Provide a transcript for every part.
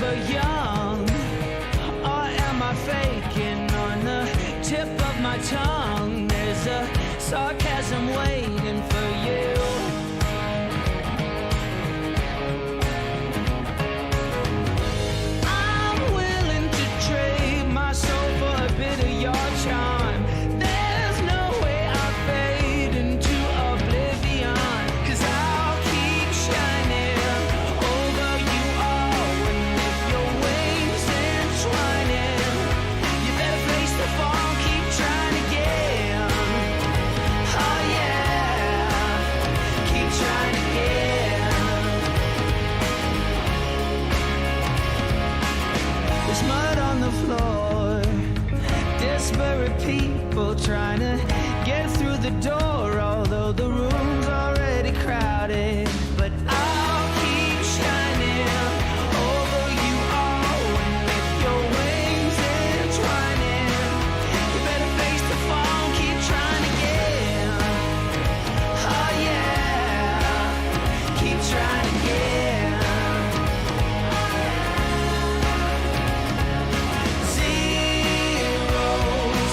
forever young? Or am I faking on the tip of my tongue? There's a sarcasm waiting for you. I'm willing to trade my soul for a bit of your charm. There's no way I'll fade into oblivion, 'cause I'll keep shining over you all. And if your wings entwining, you better face the fall, keep trying again. Oh yeah, keep trying again. There's mud on the floor, desperate people trying to get through the door, although the room's already crowded. But I'll keep shining over you all. And if your wings entwining, you better face the fall, keep trying again. Oh yeah, keep trying again. Zeros,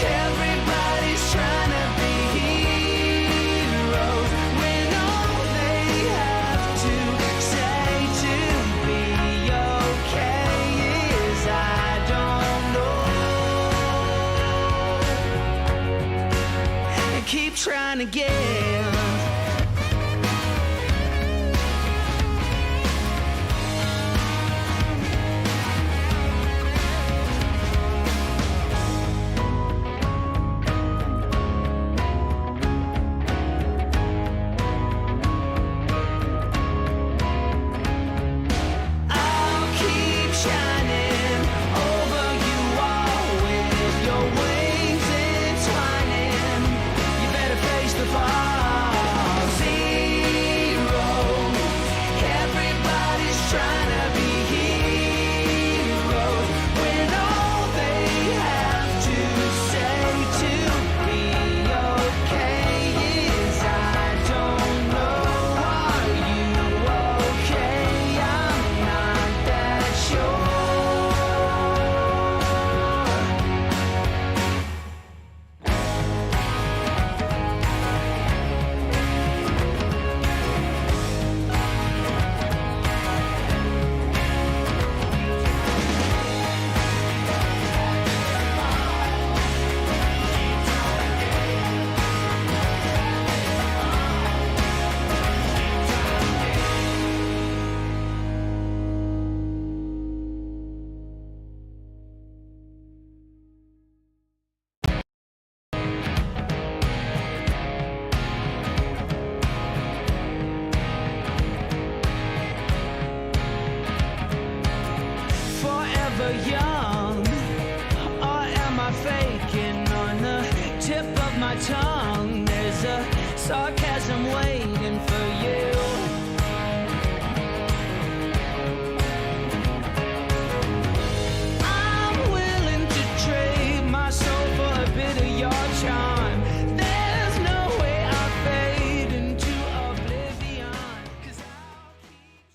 everybody's trying to be heroes when all they have to say to be okay is I don't know. And keep trying again. I'll keep shining over you all. With your wings entwining, you better face the fall. Zeros, everybody's trying to be heroes when all they have to say to be okay is I don't know. Are you okay? I'm not that sure. Forever young, or am I faking on the tip of my tongue? There's a sarcasm waiting for you. I'm willing to trade my soul for a bit of your charm. There's no way I'll fade into oblivion, 'cause I'll keep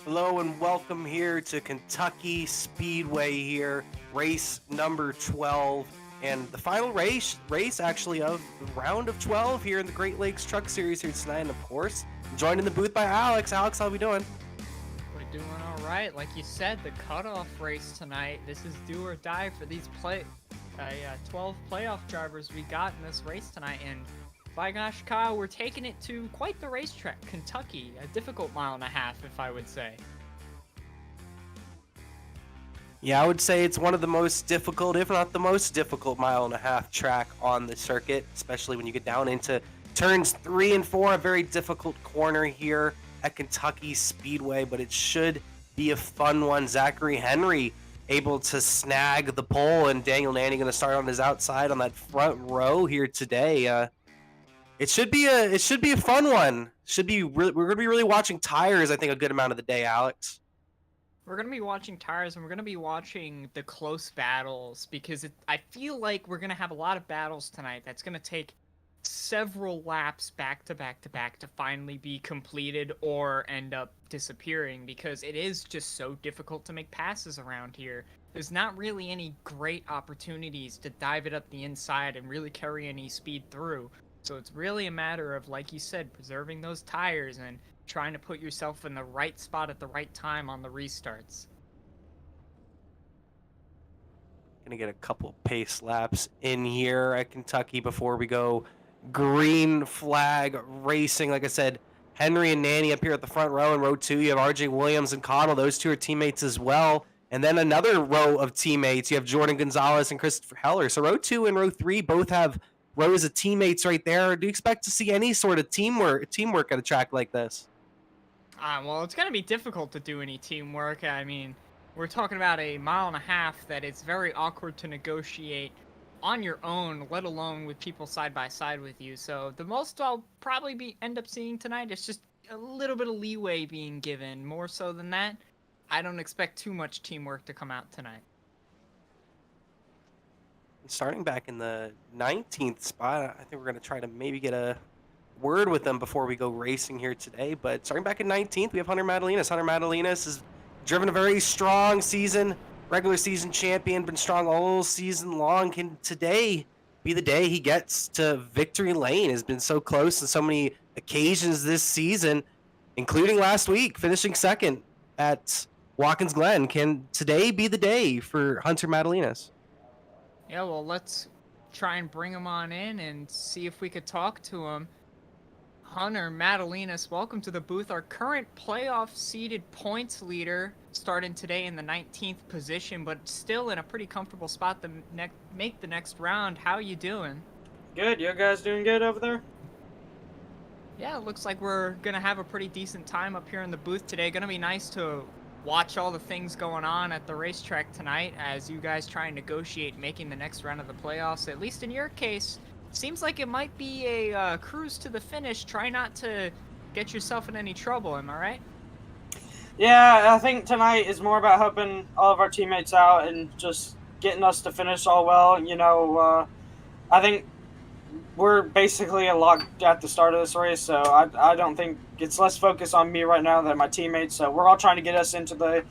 Hello and welcome here to Kentucky Speedway here, race number 12, and the final race actually of the round of 12 here in the Great Lakes Truck Series here tonight. And of course, I'm joined in the booth by Alex. Alex, how we doing? We're doing all right. Like you said, the cutoff race tonight. This is do or die for these 12 playoff drivers we got in this race tonight. And by gosh, Kyle, we're taking it to quite the racetrack, Kentucky. A difficult mile and a half, if I would say. Yeah, I would say it's one of the most difficult, if not the most difficult mile and a half track on the circuit, especially when you get down into turns 3 and 4, a very difficult corner here at Kentucky Speedway, but it should be a fun one. Zachary Henry able to snag the pole, and Daniel Nanny going to start on his outside on that front row here today. It should be a fun one. We're gonna be really watching tires, I think, a good amount of the day, Alex. We're going to be watching tires, and we're going to be watching the close battles, because I feel like we're going to have a lot of battles tonight that's going to take several laps back to back to back to finally be completed or end up disappearing, because it is just so difficult to make passes around here. There's not really any great opportunities to dive it up the inside and really carry any speed through. So it's really a matter of, like you said, preserving those tires and trying to put yourself in the right spot at the right time on the restarts. Gonna get a couple pace laps in here at Kentucky before we go green flag racing. Like I said, Henry and Nanny up here at the front row in row 2. You have RJ Williams and Connell. Those two are teammates as well. And then another row of teammates. You have Jordan Gonzalez and Christopher Heller. So row 2 and row 3 both have rows of teammates right there. Do you expect to see any sort of teamwork at a track like this? Well, it's going to be difficult to do any teamwork. I mean, we're talking about a 1.5 miles that it's very awkward to negotiate on your own, let alone with people side by side with you. So the most I'll probably end up seeing tonight is just a little bit of leeway being given. More so than that, I don't expect too much teamwork to come out tonight. Starting back in the 19th spot, I think we're going to try to maybe get a word with them before we go racing here today. But starting back in 19th, we have Hunter Madalinas. Hunter Madalinas has driven a very strong season, regular season champion, been strong all season long. Can today be the day he gets to victory lane? Has been so close on so many occasions this season, including last week, finishing second at Watkins Glen. Can today be the day for Hunter Madalinas? Yeah, well, let's try and bring him on in and see if we could talk to him. Hunter Madalinas, welcome to the booth. Our current playoff seeded points leader, starting today in the 19th position, but still in a pretty comfortable spot to make the next round. How you doing? Good. You guys doing good over there? Yeah, it looks like we're going to have a pretty decent time up here in the booth today. Going to be nice to watch all the things going on at the racetrack tonight as you guys try and negotiate making the next round of the playoffs. At least in your case, seems like it might be a cruise to the finish. Try not to get yourself in any trouble, am I right? Yeah, I think tonight is more about helping all of our teammates out and just getting us to finish all well. You know, I think we're basically locked at the start of this race, so I don't think it's less focus on me right now than my teammates. So we're all trying to get us into the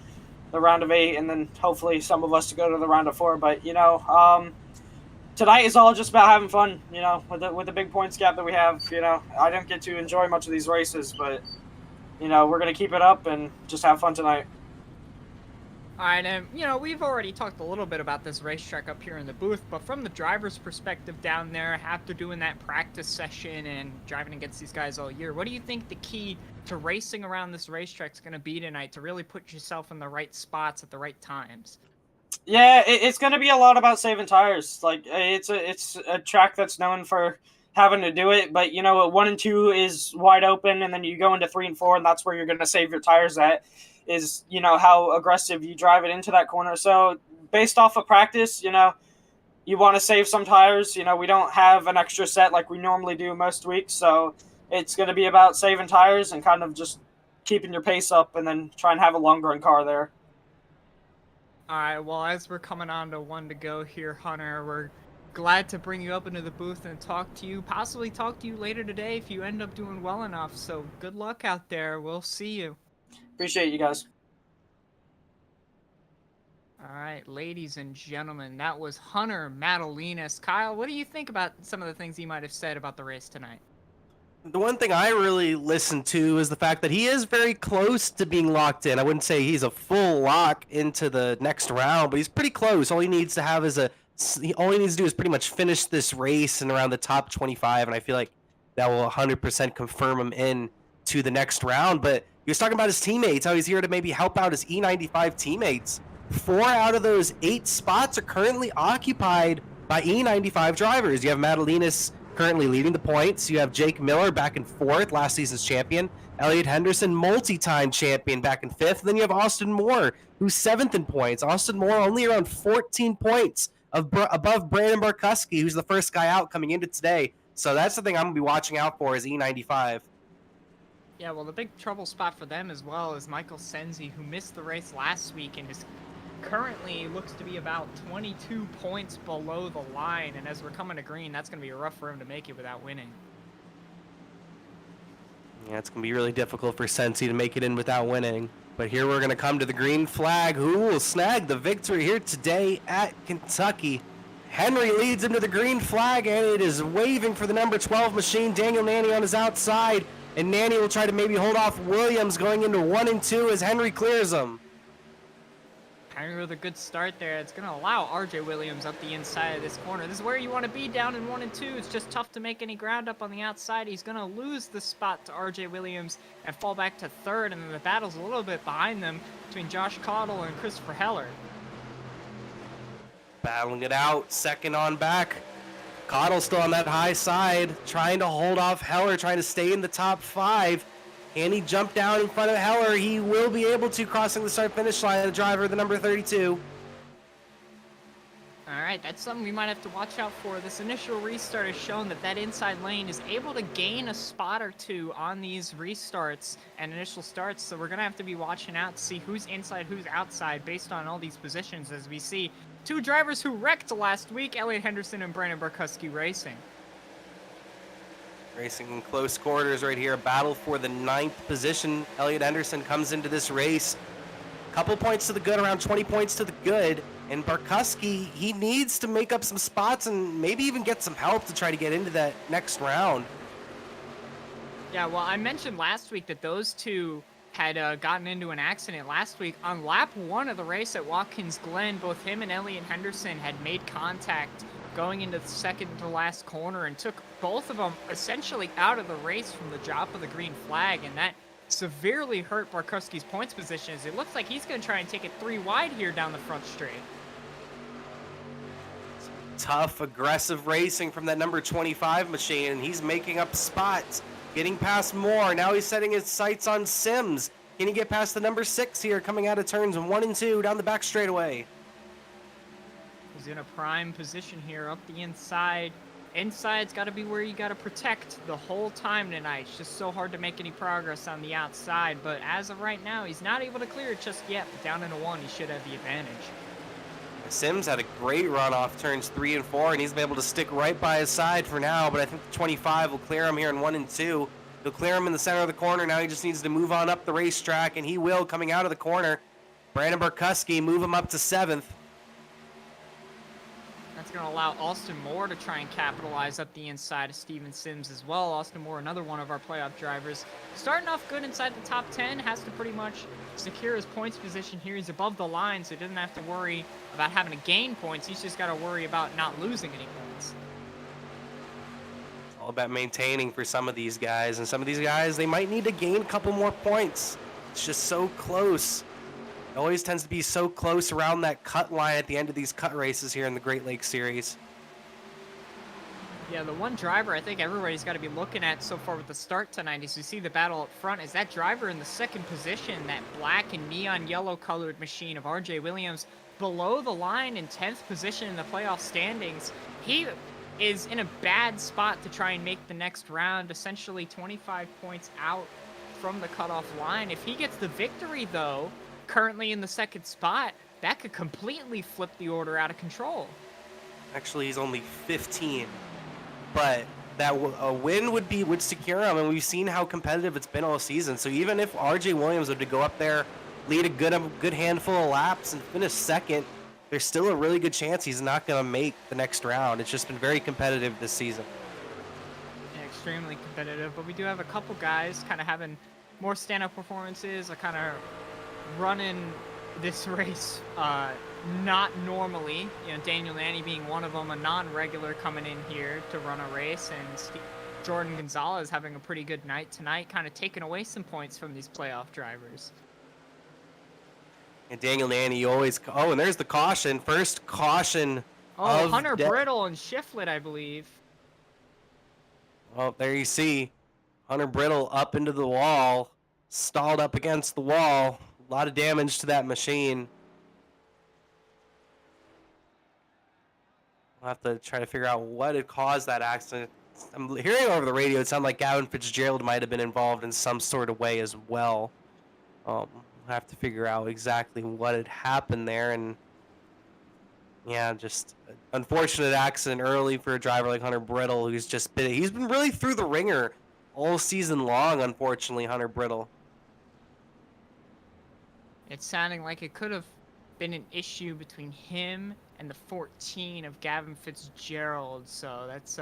round of 8, and then hopefully some of us to go to the round of 4. But you know, tonight is all just about having fun. You know, with the big points gap that we have. You know, I don't get to enjoy much of these races, but you know, we're gonna keep it up and just have fun tonight. All right, and you know, we've already talked a little bit about this racetrack up here in the booth, but from the driver's perspective down there, after doing that practice session and driving against these guys all year, what do you think the key to racing around this racetrack is going to be tonight to really put yourself in the right spots at the right times? Yeah, it's going to be a lot about saving tires. Like, it's a track that's known for having to do it, but you know, 1 and 2 is wide open, and then you go into 3 and 4, and that's where you're going to save your tires at. Is, you know, how aggressive you drive it into that corner. So based off of practice, you know, you want to save some tires. You know, we don't have an extra set like we normally do most weeks. So it's going to be about saving tires and kind of just keeping your pace up and then try and have a long run car there. All right, well, as we're coming on to 1 to go here, Hunter, we're glad to bring you up into the booth and talk to you, possibly talk to you later today if you end up doing well enough. So good luck out there. We'll see you. Appreciate you guys. All right, ladies and gentlemen, that was Hunter Madalinas. Kyle, what do you think about some of the things he might have said about the race tonight? The one thing I really listened to is the fact that he is very close to being locked in. I wouldn't say he's a full lock into the next round, but he's pretty close. All he needs to do is pretty much finish this race and around the top 25, and I feel like that will 100% confirm him in to the next round. But he was talking about his teammates, how he's here to maybe help out his E95 teammates. 4 out of those 8 spots are currently occupied by E95 drivers. You have Madalinas currently leading the points. You have Jake Miller back in 4th, last season's champion. Elliot Henderson, multi-time champion, back in 5th. And then you have Austin Moore, who's 7th in points. Austin Moore only around 14 points above Brandon Barkuski, who's the first guy out coming into today. So that's the thing I'm going to be watching out for is E95. Yeah, well, the big trouble spot for them as well is Michael Senzi, who missed the race last week and is currently looks to be about 22 points below the line. And as we're coming to green, that's going to be rough for him to make it without winning. Yeah, it's going to be really difficult for Sensi to make it in without winning. But here we're going to come to the green flag. Who will snag the victory here today at Kentucky? Henry leads him to the green flag, and it is waving for the number 12 machine. Daniel Nanny on his outside, and Nanny will try to maybe hold off Williams going into 1 and 2 as Henry clears him. Henry with a good start there. It's going to allow RJ Williams up the inside of this corner. This is where you want to be down in 1 and 2. It's just tough to make any ground up on the outside. He's going to lose the spot to RJ Williams and fall back to third, and then the battle's a little bit behind them between Josh Cottle and Christopher Heller. Battling it out, second on back. Cottle still on that high side, trying to hold off Heller, trying to stay in the top 5. Can he jump down in front of Heller? He will be able to, crossing the start-finish line, the driver, the number 32. All right, that's something we might have to watch out for. This initial restart has shown that that inside lane is able to gain a spot or two on these restarts and initial starts, so we're going to have to be watching out to see who's inside, who's outside, based on all these positions, as we see two drivers who wrecked last week, Elliot Henderson and Brandon Barkuski Racing. Racing in close quarters right here, a battle for the 9th position. Elliot Henderson comes into this race. Couple points to the good, around 20 points to the good. And Barkuski, he needs to make up some spots and maybe even get some help to try to get into that next round. Yeah, well, I mentioned last week that those two had gotten into an accident last week. On lap 1 of the race at Watkins Glen, both him and Elliot Henderson had made contact going into the second to last corner and took both of them essentially out of the race from the drop of the green flag, and that severely hurt Barkuski's points position, as it looks like he's going to try and take it 3 wide here down the front straight. Tough, aggressive racing from that number 25 machine, and he's making up spots, getting past Moore. Now he's setting his sights on Sims. Can he get past the number 6 here, coming out of turns 1 and 2 down the back straightaway? He's in a prime position here up the inside. Inside's got to be where you got to protect the whole time tonight. It's just so hard to make any progress on the outside, but as of right now, he's not able to clear it just yet. But down into 1, he should have the advantage. Sims had a great run off turns 3 and 4, and he's been able to stick right by his side for now, but I think the 25 will clear him here in 1 and 2. He'll clear him in the center of the corner. Now he just needs to move on up the racetrack, and he will, coming out of the corner. Brandon Barkuski move him up to 7th. That's going to allow Austin Moore to try and capitalize up the inside of Steven Sims as well. Austin Moore, another one of our playoff drivers. Starting off good inside the top 10, has to pretty much secure his points position here. He's above the line, so he doesn't have to worry about having to gain points. He's just got to worry about not losing any points. All about maintaining for some of these guys, and some of these guys, they might need to gain a couple more points. It's just so close. It always tends to be so close around that cut line at the end of these cut races here in the Great Lakes Series. Yeah, the one driver I think everybody's got to be looking at so far with the start tonight, as you see the battle up front, is that driver in the second position, that black and neon yellow colored machine of RJ Williams, below the line in 10th position in the playoff standings. He is in a bad spot to try and make the next round, essentially 25 points out from the cutoff line. If he gets the victory, though, currently in the second spot, that could completely flip the order out of control. Actually, he's only 15, but that a win would secure him, and we've seen how competitive it's been all season. So even if RJ Williams were to go up there, lead a good handful of laps, and finish second, there's still a really good chance he's not going to make the next round. It's just been very competitive this season. Yeah, extremely competitive, but we do have a couple guys kind of having more stand-up performances, kind of running this race not normally. You know, Daniel Nanny being one of them, a non-regular coming in here to run a race, and Jordan Gonzalez having a pretty good night tonight, kind of taking away some points from these playoff drivers. And Daniel Nanny always... Oh, and there's the caution. First caution. Oh, Hunter Brittle and Shiflett, I believe. Well, there you see. Hunter Brittle up into the wall. Stalled up against the wall. A lot of damage to that machine. We'll have to try to figure out what had caused that accident. I'm hearing over the radio, it sounded like Gavin Fitzgerald might have been involved in some sort of way as well. We'll have to figure out exactly what had happened there, and yeah, just an unfortunate accident early for a driver like Hunter Brittle, who's just he's been really through the ringer all season long, unfortunately, Hunter Brittle. It's sounding like it could have been an issue between him and the 14 of Gavin Fitzgerald, so that's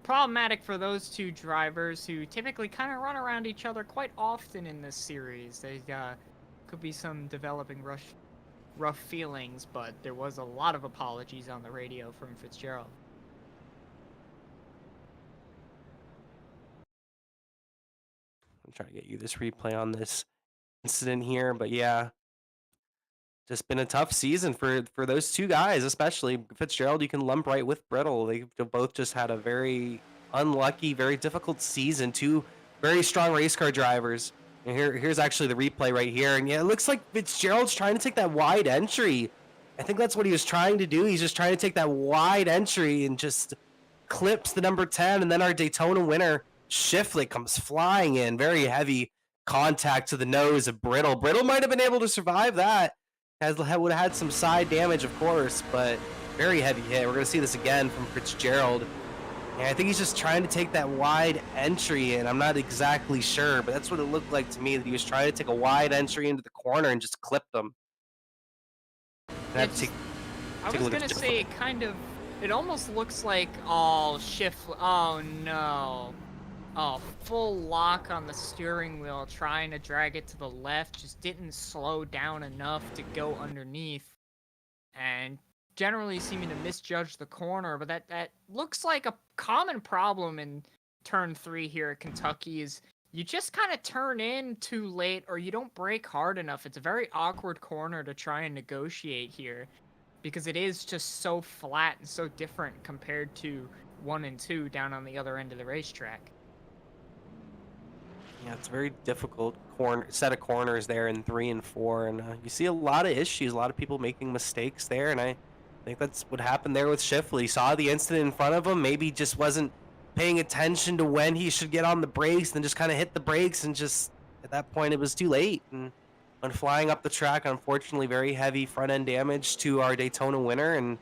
problematic for those two drivers who typically kind of run around each other quite often in this series. They could be some developing rough feelings, but there was a lot of apologies on the radio from Fitzgerald. I'm trying to get you this replay on this incident here, but yeah, just been a tough season for those two guys, especially Fitzgerald. You can lump right with Brittle. They've both just had a very unlucky, very difficult season. Two very strong race car drivers. And here's actually the replay right here. And yeah, it looks like Fitzgerald's trying to take that wide entry. I think that's what he was trying to do. He's just trying to take that wide entry and just clips the number 10. And then our Daytona winner, Shiflett, comes flying in. Very heavy contact to the nose of Brittle. Brittle might have been able to survive that. Would have had some side damage, of course, but very heavy hit. We're going to see this again from Fitzgerald. And I think he's just trying to take that wide entry, and I'm not exactly sure, but that's what it looked like to me, that he was trying to take a wide entry into the corner and just clip them. I was going to say it almost looks like, oh no. Oh, full lock on the steering wheel, trying to drag it to the left, just didn't slow down enough to go underneath, and generally seeming to misjudge the corner. But that looks like a common problem in turn 3 here at Kentucky, is you just kind of turn in too late, or you don't brake hard enough. It's a very awkward corner to try and negotiate here, because it is just so flat and so different compared to 1 and 2 down on the other end of the racetrack. Yeah, it's a very difficult set of corners there in 3 and 4, and you see a lot of issues, a lot of people making mistakes there, and I think that's what happened there with Shiflett. He saw the incident in front of him, maybe just wasn't paying attention to when he should get on the brakes, and just kind of hit the brakes, and just at that point it was too late. And when flying up the track, unfortunately, very heavy front end damage to our Daytona winner, and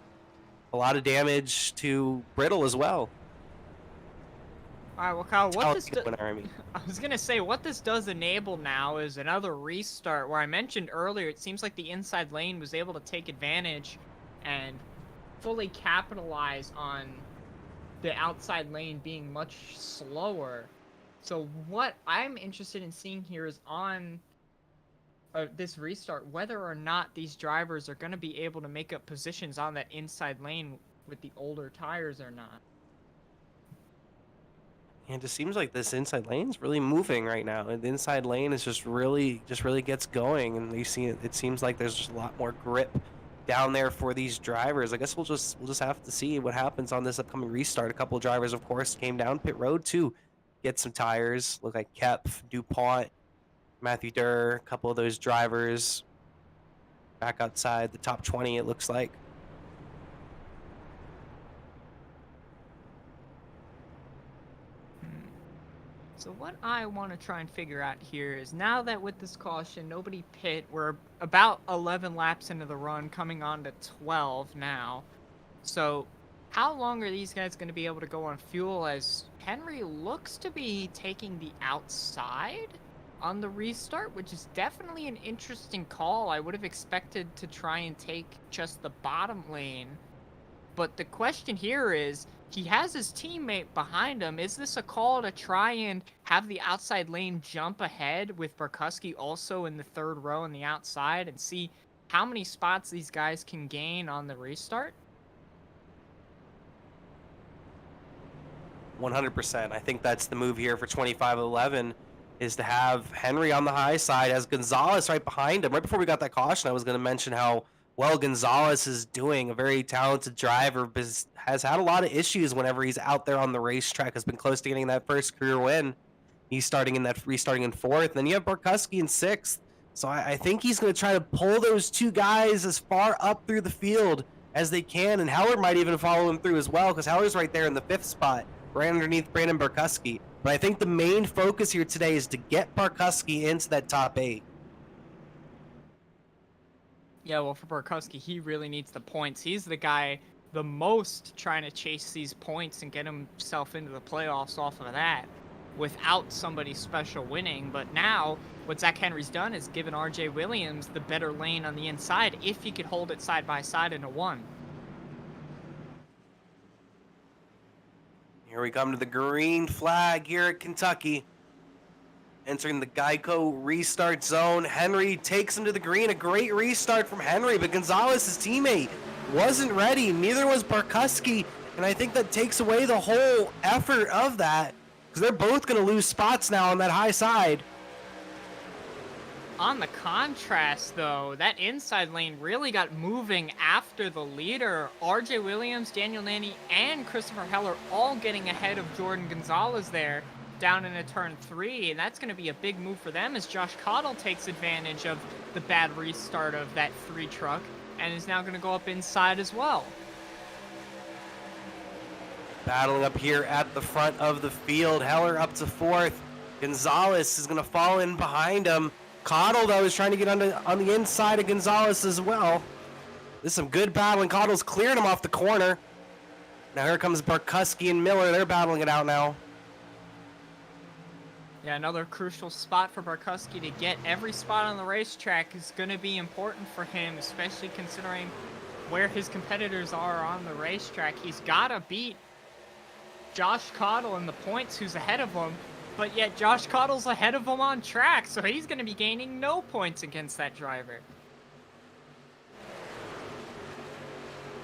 a lot of damage to Brittle as well. All right, well, Kyle, I was going to say, what this does enable now is another restart, where I mentioned earlier, it seems like the inside lane was able to take advantage and fully capitalize on the outside lane being much slower. So what I'm interested in seeing here is on this restart, whether or not these drivers are going to be able to make up positions on that inside lane with the older tires or not. And it just seems like this inside lane is really moving right now. And the inside lane is just really gets going, and you see it seems like there's just a lot more grip down there for these drivers. I guess we'll just have to see what happens on this upcoming restart. A couple of drivers, of course, came down pit road to get some tires. Look like Kepf, DuPont, Matthew Durr, a couple of those drivers back outside the top 20, it looks like. So what I want to try and figure out here is, now that with this caution, nobody pit, we're about 11 laps into the run, coming on to 12 now. So how long are these guys going to be able to go on fuel, as Henry looks to be taking the outside on the restart, which is definitely an interesting call. I would have expected to try and take just the bottom lane. But the question here is, he has his teammate behind him. Is this a call to try and have the outside lane jump ahead with Barkuski also in the third row on the outside, and see how many spots these guys can gain on the restart? 100%. I think that's the move here for 25-11, is to have Henry on the high side, as Gonzalez right behind him. Right before we got that caution, I was going to mention how well Gonzalez is doing. A very talented driver, but has had a lot of issues whenever he's out there on the racetrack. Has been close to getting that first career win. He's restarting in 4th. And then you have Barkuski in 6th. So I think he's going to try to pull those two guys as far up through the field as they can. And Howard might even follow him through as well, because Howard's right there in the 5th spot right underneath Brandon Barkuski. But I think the main focus here today is to get Barkuski into that top 8. Yeah, well, for Barkowski, he really needs the points. He's the guy the most trying to chase these points and get himself into the playoffs off of that without somebody special winning. But now, what Zach Henry's done is given RJ Williams the better lane on the inside if he could hold it side by side in a 1. Here we come to the green flag here at Kentucky. Entering the Geico restart zone. Henry takes him to the green. A great restart from Henry, but Gonzalez, his teammate, wasn't ready. Neither was Barkuski, and I think that takes away the whole effort of that, because they're both going to lose spots now on that high side. On the contrast, though, that inside lane really got moving after the leader. RJ Williams, Daniel Nanny, and Christopher Heller all getting ahead of Jordan Gonzalez there down into turn 3, and that's going to be a big move for them as Josh Cottle takes advantage of the bad restart of that 3 truck and is now going to go up inside as well. Battling up here at the front of the field. Heller up to 4th. Gonzalez is going to fall in behind him. Cottle, though, is trying to get on the inside of Gonzalez as well. This is some good battling. Cottle's clearing him off the corner. Now here comes Barkuski and Miller. They're battling it out now. Yeah, another crucial spot for Barkuski to get. Every spot on the racetrack is going to be important for him, especially considering where his competitors are on the racetrack. He's got to beat Josh Cottle in the points, who's ahead of him, but yet Josh Cottle's ahead of him on track, so he's going to be gaining no points against that driver.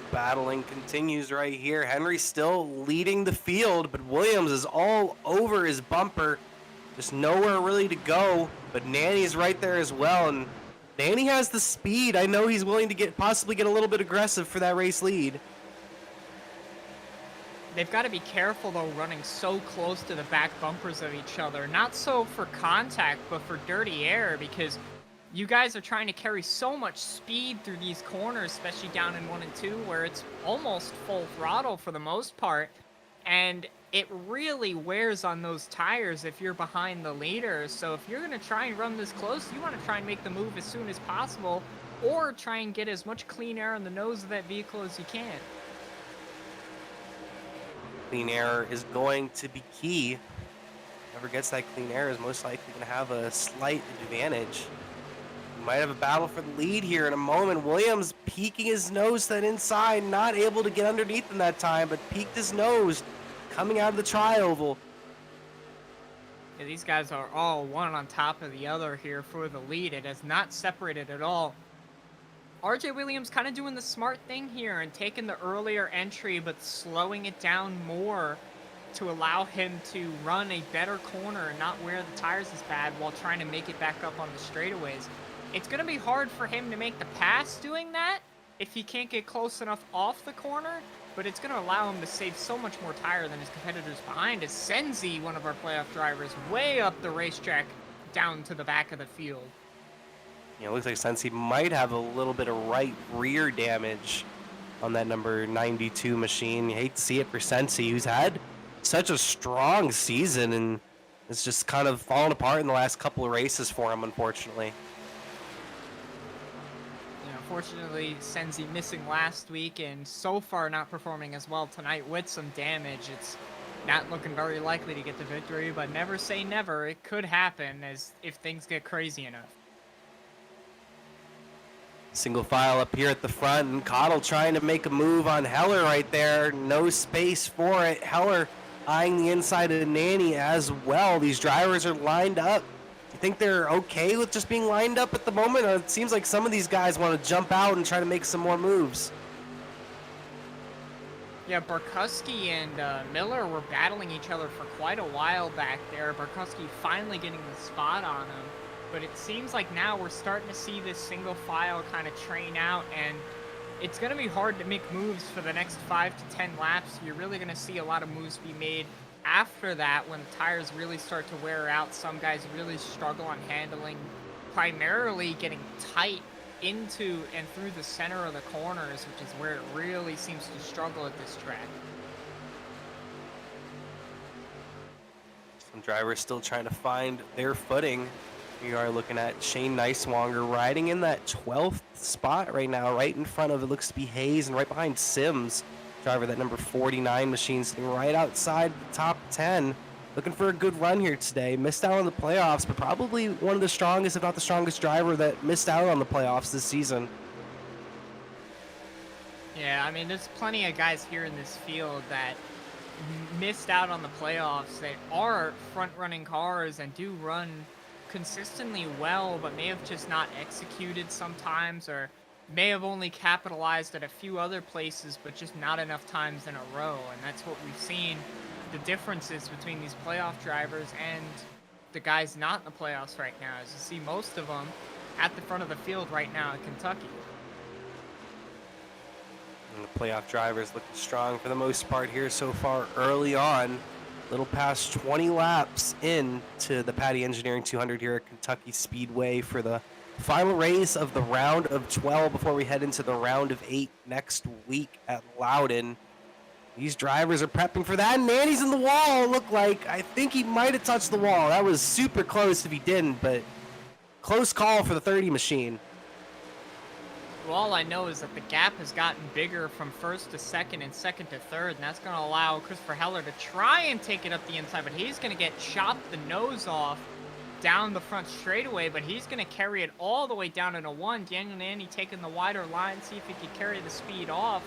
Battling continues right here. Henry still leading the field, but Williams is all over his bumper. Just nowhere really to go, but Nanny's right there as well, and Nanny has the speed. I know he's willing to possibly get a little bit aggressive for that race lead. They've got to be careful, though, running so close to the back bumpers of each other. Not so for contact, but for dirty air, because you guys are trying to carry so much speed through these corners, especially down in 1 and 2, where it's almost full throttle for the most part, and it really wears on those tires if you're behind the leader. So if you're going to try and run this close, you want to try and make the move as soon as possible, or try and get as much clean air on the nose of that vehicle as you can. Clean air is going to be key. Whoever gets that clean air is most likely going to have a slight advantage. We might have a battle for the lead here in a moment. Williams peeking his nose to that inside, not able to get underneath him that time, but peeked his nose coming out of the tri-oval. Yeah, these guys are all one on top of the other here for the lead. It has not separated at all. RJ Williams kind of doing the smart thing here and taking the earlier entry but slowing it down more to allow him to run a better corner and not wear the tires as bad while trying to make it back up on the straightaways. It's going to be hard for him to make the pass doing that if he can't get close enough off the corner, but it's going to allow him to save so much more tire than his competitors behind, as Senzi, one of our playoff drivers, way up the racetrack down to the back of the field. Yeah, it looks like Sensi might have a little bit of right rear damage on that number 92 machine. You hate to see it for Sensi, who's had such a strong season, and it's just kind of fallen apart in the last couple of races for him, unfortunately. Unfortunately, Senzi missing last week and so far not performing as well tonight with some damage. It's not looking very likely to get the victory, but never say never. It could happen as if things get crazy enough. Single file up here at the front, and Cottle trying to make a move on Heller right there. No space for it. Heller eyeing the inside of Nanny as well. These drivers are lined up. You think they're okay with just being lined up at the moment? Or it seems like some of these guys want to jump out and try to make some more moves. Yeah, Barkuski and Miller were battling each other for quite a while back there. Barkuski finally getting the spot on him. But it seems like now we're starting to see this single file kind of train out, and it's going to be hard to make moves for the next 5 to 10 laps. You're really going to see a lot of moves be made after that when the tires really start to wear out. Some guys really struggle on handling, primarily getting tight into and through the center of the corners, which is where it really seems to struggle at this track. Some drivers still trying to find their footing. We are looking at Shane Neiswanger riding in that 12th spot right now, right in front of, it looks to be Hayes, and right behind Sims, driver that number 49 machine, sitting right outside the top 10. Looking for a good run here today. Missed out on the playoffs, but probably one of the strongest, if not the strongest driver that missed out on the playoffs this season. Yeah, I mean, there's plenty of guys here in this field that missed out on the playoffs that are front-running cars and do run consistently well, but may have just not executed sometimes, or may have only capitalized at a few other places, but just not enough times in a row. And that's what we've seen, the differences between these playoff drivers and the guys not in the playoffs right now, as you see most of them at the front of the field right now in Kentucky. And the playoff drivers looking strong for the most part here so far early on. Little past 20 laps into the Patti Engineering 200 here at Kentucky Speedway for the final race of the round of 12 before we head into the round of 8 next week at Loudon. These drivers are prepping for that, and Nanny's in the wall, it looked like. I think he might have touched the wall. That was super close if he didn't, but close call for the 30 machine. Well, all I know is that the gap has gotten bigger from first to second and second to third, and that's going to allow Christopher Heller to try and take it up the inside, but he's going to get chopped the nose off down the front straightaway, but he's going to carry it all the way down into 1. Daniel Nanny taking the wider line, see if he can carry the speed off.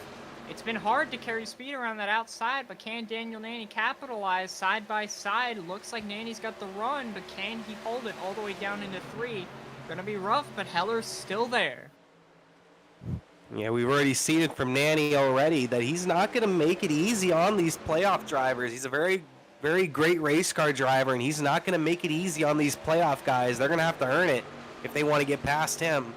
It's been hard to carry speed around that outside, but can Daniel Nanny capitalize side by side? Looks like Nanny's got the run, but can he hold it all the way down into 3? Gonna be rough, but Heller's still there. Yeah, we've already seen it from Nanny already that he's not going to make it easy on these playoff drivers. He's a very, very great race car driver, and he's not going to make it easy on these playoff guys. They're going to have to earn it if they want to get past him.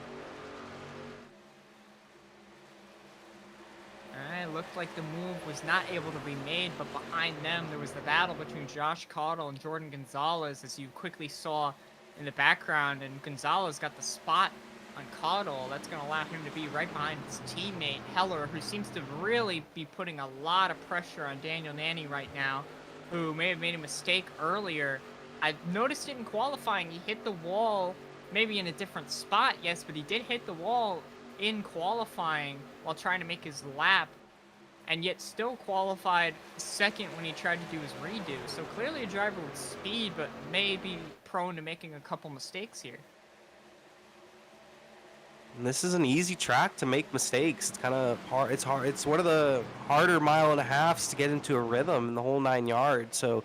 It looked like the move was not able to be made, but behind them there was the battle between Josh Caudle and Jordan Gonzalez, as you quickly saw in the background, and Gonzalez got the spot on Caudle. That's going to allow him to be right behind his teammate Heller, who seems to really be putting a lot of pressure on Daniel Nanny right now, who may have made a mistake earlier. I noticed it in qualifying. He hit the wall, maybe in a different spot, yes, but he did hit the wall in qualifying while trying to make his lap, and yet still qualified second when he tried to do his redo. So clearly a driver with speed, but may be prone to making a couple mistakes here. And this is an easy track to make mistakes. It's kind of hard. It's hard. It's one of the harder mile and a halves to get into a rhythm in the whole 9 yards. So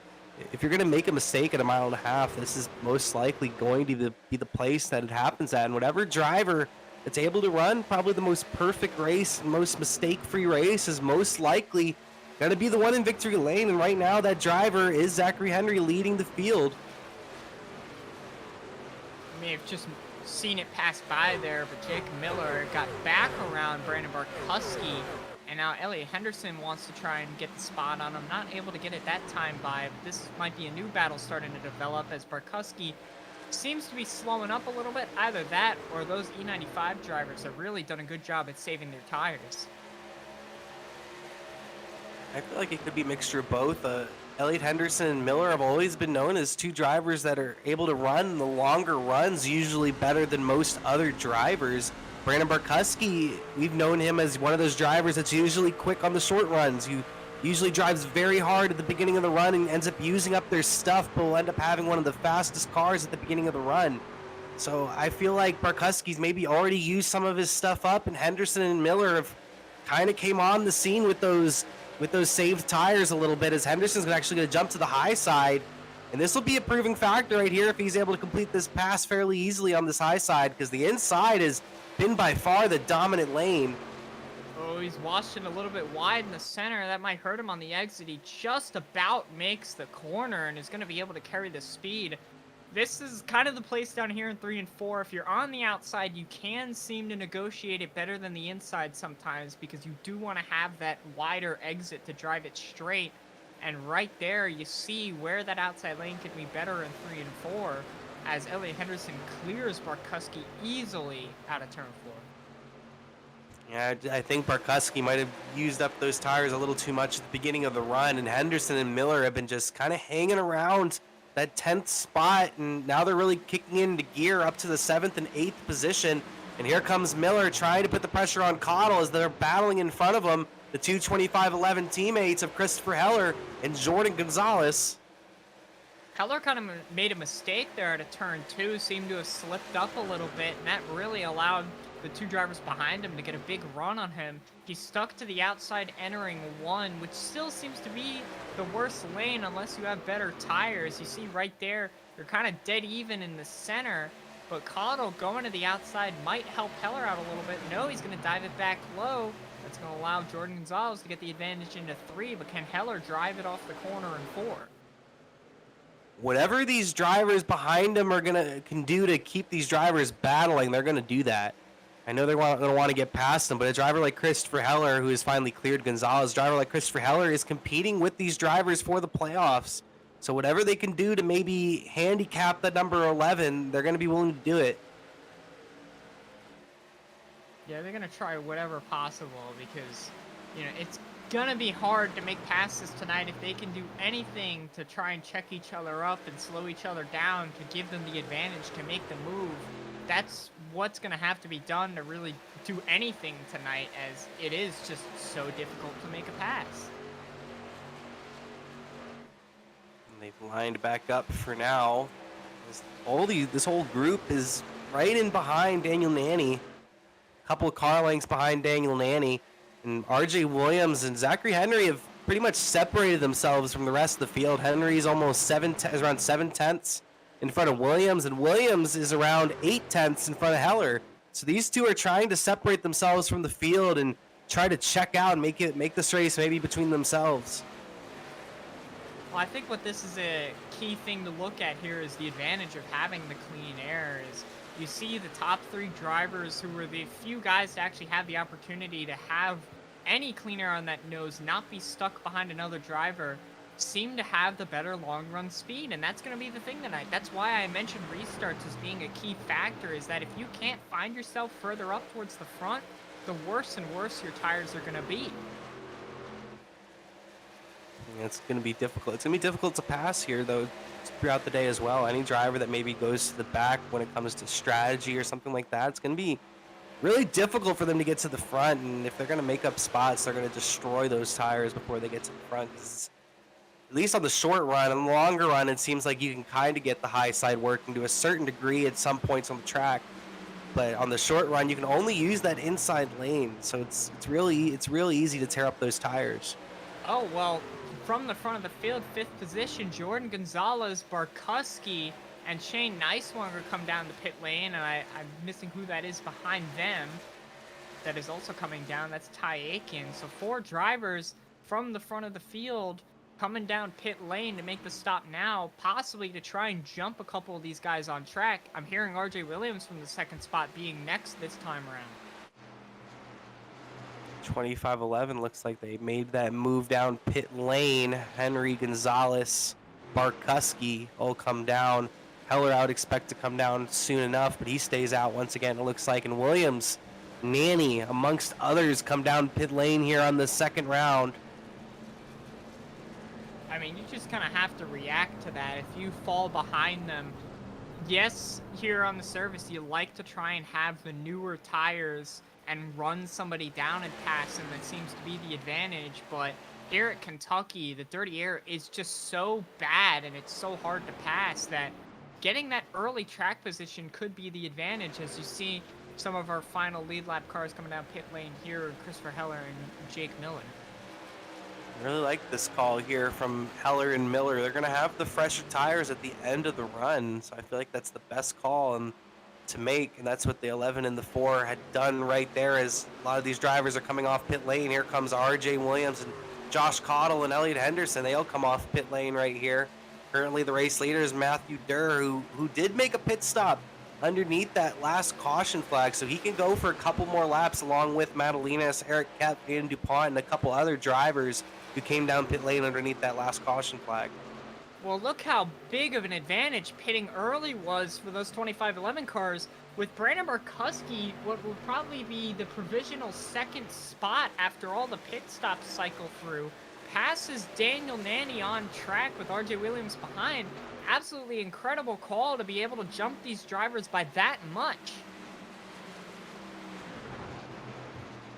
if you're going to make a mistake at a mile and a half, this is most likely going to be the place that it happens at. And whatever driver that's able to run probably the most perfect race, most mistake-free race, is most likely going to be the one in victory lane. And right now that driver is Zachary Henry leading the field. I may have just seen it pass by there, but Jake Miller got back around Brandon Barkuski, and now Elliot Henderson wants to try and get the spot on him. Not able to get it that time by, but this might be a new battle starting to develop as Barkuski seems to be slowing up a little bit. Either that or those E95 drivers have really done a good job at saving their tires. I feel like it could be a mixture of both. Elliot Henderson and Miller have always been known as two drivers that are able to run the longer runs, usually better than most other drivers. Brandon Barkuski, we've known him as one of those drivers that's usually quick on the short runs, who usually drives very hard at the beginning of the run and ends up using up their stuff, but will end up having one of the fastest cars at the beginning of the run. So I feel like Barkuski's maybe already used some of his stuff up, and Henderson and Miller have kind of came on the scene with those saved tires a little bit, as Henderson's actually going to jump to the high side. And this will be a proving factor right here if he's able to complete this pass fairly easily on this high side, because the inside has been by far the dominant lane. Oh, he's washed it a little bit wide in the center. That might hurt him on the exit. He just about makes the corner and is going to be able to carry the speed. This is kind of the place down here in 3 and 4. If you're on the outside, you can seem to negotiate it better than the inside sometimes, because you do want to have that wider exit to drive it straight. And right there, you see where that outside lane could be better in 3 and 4, as Elliot Henderson clears Barkuski easily out of turn 4. Yeah, I think Barkuski might have used up those tires a little too much at the beginning of the run, and Henderson and Miller have been just kind of hanging around that 10th spot, and now they're really kicking into gear up to the 7th and 8th position. And here comes Miller trying to put the pressure on Cottle as they're battling in front of him. The two 25-11 teammates of Christopher Heller and Jordan Gonzalez. Heller kind of made a mistake there at a turn 2, seemed to have slipped up a little bit, and that really allowed the two drivers behind him to get a big run on him. He stuck to the outside entering 1, which still seems to be the worst lane unless you have better tires. You see right there, you're kind of dead even in the center, but Cottle going to the outside might help Heller out a little bit. No, he's going to dive it back low. That's going to allow Jordan Gonzalez to get the advantage into 3, but can Heller drive it off the corner in 4? Whatever these drivers behind him can do to keep these drivers battling, they're going to do that. I know they're going to want to get past them, but a driver like Christopher Heller, who has finally cleared Gonzalez, a driver like Christopher Heller is competing with these drivers for the playoffs. So whatever they can do to maybe handicap the number 11, they're going to be willing to do it. Yeah, they're going to try whatever possible because, it's going to be hard to make passes tonight. If they can do anything to try and check each other up and slow each other down to give them the advantage to make the move, that's what's going to have to be done to really do anything tonight, as it is just so difficult to make a pass. And they've lined back up for now. This whole group is right in behind Daniel Nanny. A couple of car lengths behind Daniel Nanny. And RJ Williams and Zachary Henry have pretty much separated themselves from the rest of the field. Henry's almost around 7 tenths in front of Williams, and Williams is around 8 tenths in front of Heller. So these two are trying to separate themselves from the field and try to check out and make this race maybe between themselves. Well, I think what this is a key thing to look at here is the advantage of having the clean air. Is you see the top 3 drivers, who were the few guys to actually have the opportunity to have any clean air on that nose, not be stuck behind another driver, seem to have the better long run speed, and that's going to be the thing tonight. That's why I mentioned restarts as being a key factor, is that if you can't find yourself further up towards the front, the worse and worse your tires are going to be. It's going to be difficult. It's going to be difficult to pass here, though, throughout the day as well. Any driver that maybe goes to the back when it comes to strategy or something like that, it's going to be really difficult for them to get to the front, and if they're going to make up spots, they're going to destroy those tires before they get to the front. At least on the short run. On the longer run, it seems like you can kind of get the high side working to a certain degree at some points on the track. But on the short run, you can only use that inside lane, so it's really easy to tear up those tires. Oh, well, from the front of the field, 5th position, Jordan Gonzalez, Barkuski, and Shane Nicewanger come down the pit lane, and I'm missing who that is behind them. That is also coming down. That's Ty Aiken. So 4 drivers from the front of the field coming down pit lane to make the stop now, possibly to try and jump a couple of these guys on track. I'm hearing RJ Williams from the 2nd spot being next this time around. 25-11 looks like they made that move down pit lane. Henry, Gonzalez, Barkuski all come down. Heller I would expect to come down soon enough, but he stays out once again, it looks like. And Williams, Nanny, amongst others, come down pit lane here on the 2nd round. I mean, you just kind of have to react to that. If you fall behind them, yes, here on the surface, you like to try and have the newer tires and run somebody down and pass them. That seems to be the advantage, but here at Kentucky, the dirty air is just so bad and it's so hard to pass that getting that early track position could be the advantage, as you see some of our final lead lap cars coming down pit lane here, Christopher Heller and Jake Miller. I really like this call here from Heller and Miller. They're going to have the fresher tires at the end of the run, so I feel like that's the best call to make, and that's what the 11 and the 4 had done right there, as a lot of these drivers are coming off pit lane. Here comes RJ Williams and Josh Cottle and Elliot Henderson. They all come off pit lane right here. Currently the race leader is Matthew Durr, who did make a pit stop underneath that last caution flag, so he can go for a couple more laps along with Madalinas, Eric Kep, Ian DuPont, and a couple other drivers who came down pit lane underneath that last caution flag. Well, look how big of an advantage pitting early was for those 25-11 cars, with Brandon Barkuski, what will probably be the provisional 2nd spot after all the pit stops cycle through, passes Daniel Nanny on track with RJ Williams behind. Absolutely incredible call to be able to jump these drivers by that much.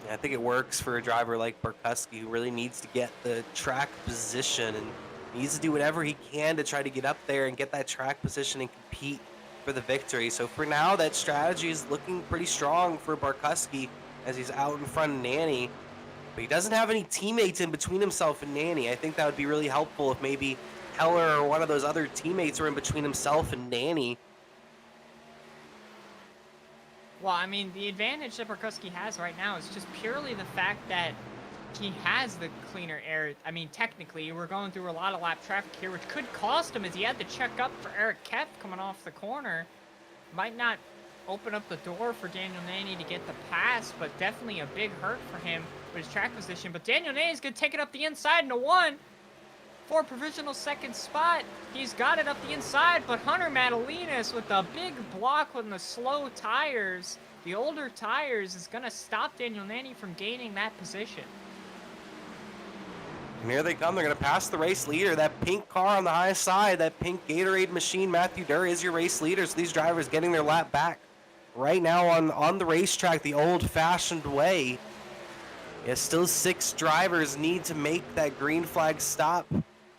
Yeah, I think it works for a driver like Barkowski, who really needs to get the track position and needs to do whatever he can to try to get up there and get that track position and compete for the victory. So for now, that strategy is looking pretty strong for Barkowski as he's out in front of Nanny. But he doesn't have any teammates in between himself and Nanny. I think that would be really helpful if maybe Heller or one of those other teammates were in between himself and Nanny. Well, I mean, the advantage that Barkowski has right now is just purely the fact that he has the cleaner air. I mean, technically, we're going through a lot of lap traffic here, which could cost him as he had to check up for Eric Kepf coming off the corner. Might not open up the door for Daniel Nanny to get the pass, but definitely a big hurt for him with his track position. But Daniel Nanny's going to take it up the inside into one for provisional second spot. He's got it up the inside, but Hunter Madalinas with a big block on the slow tires, the older tires, is going to stop Daniel Nanny from gaining that position. And here they come. They're going to pass the race leader. That pink car on the high side, that pink Gatorade machine, Matthew Durr, is your race leader. So these drivers getting their lap back right now on the racetrack the old-fashioned way. Yeah, still 6 drivers need to make that green flag stop.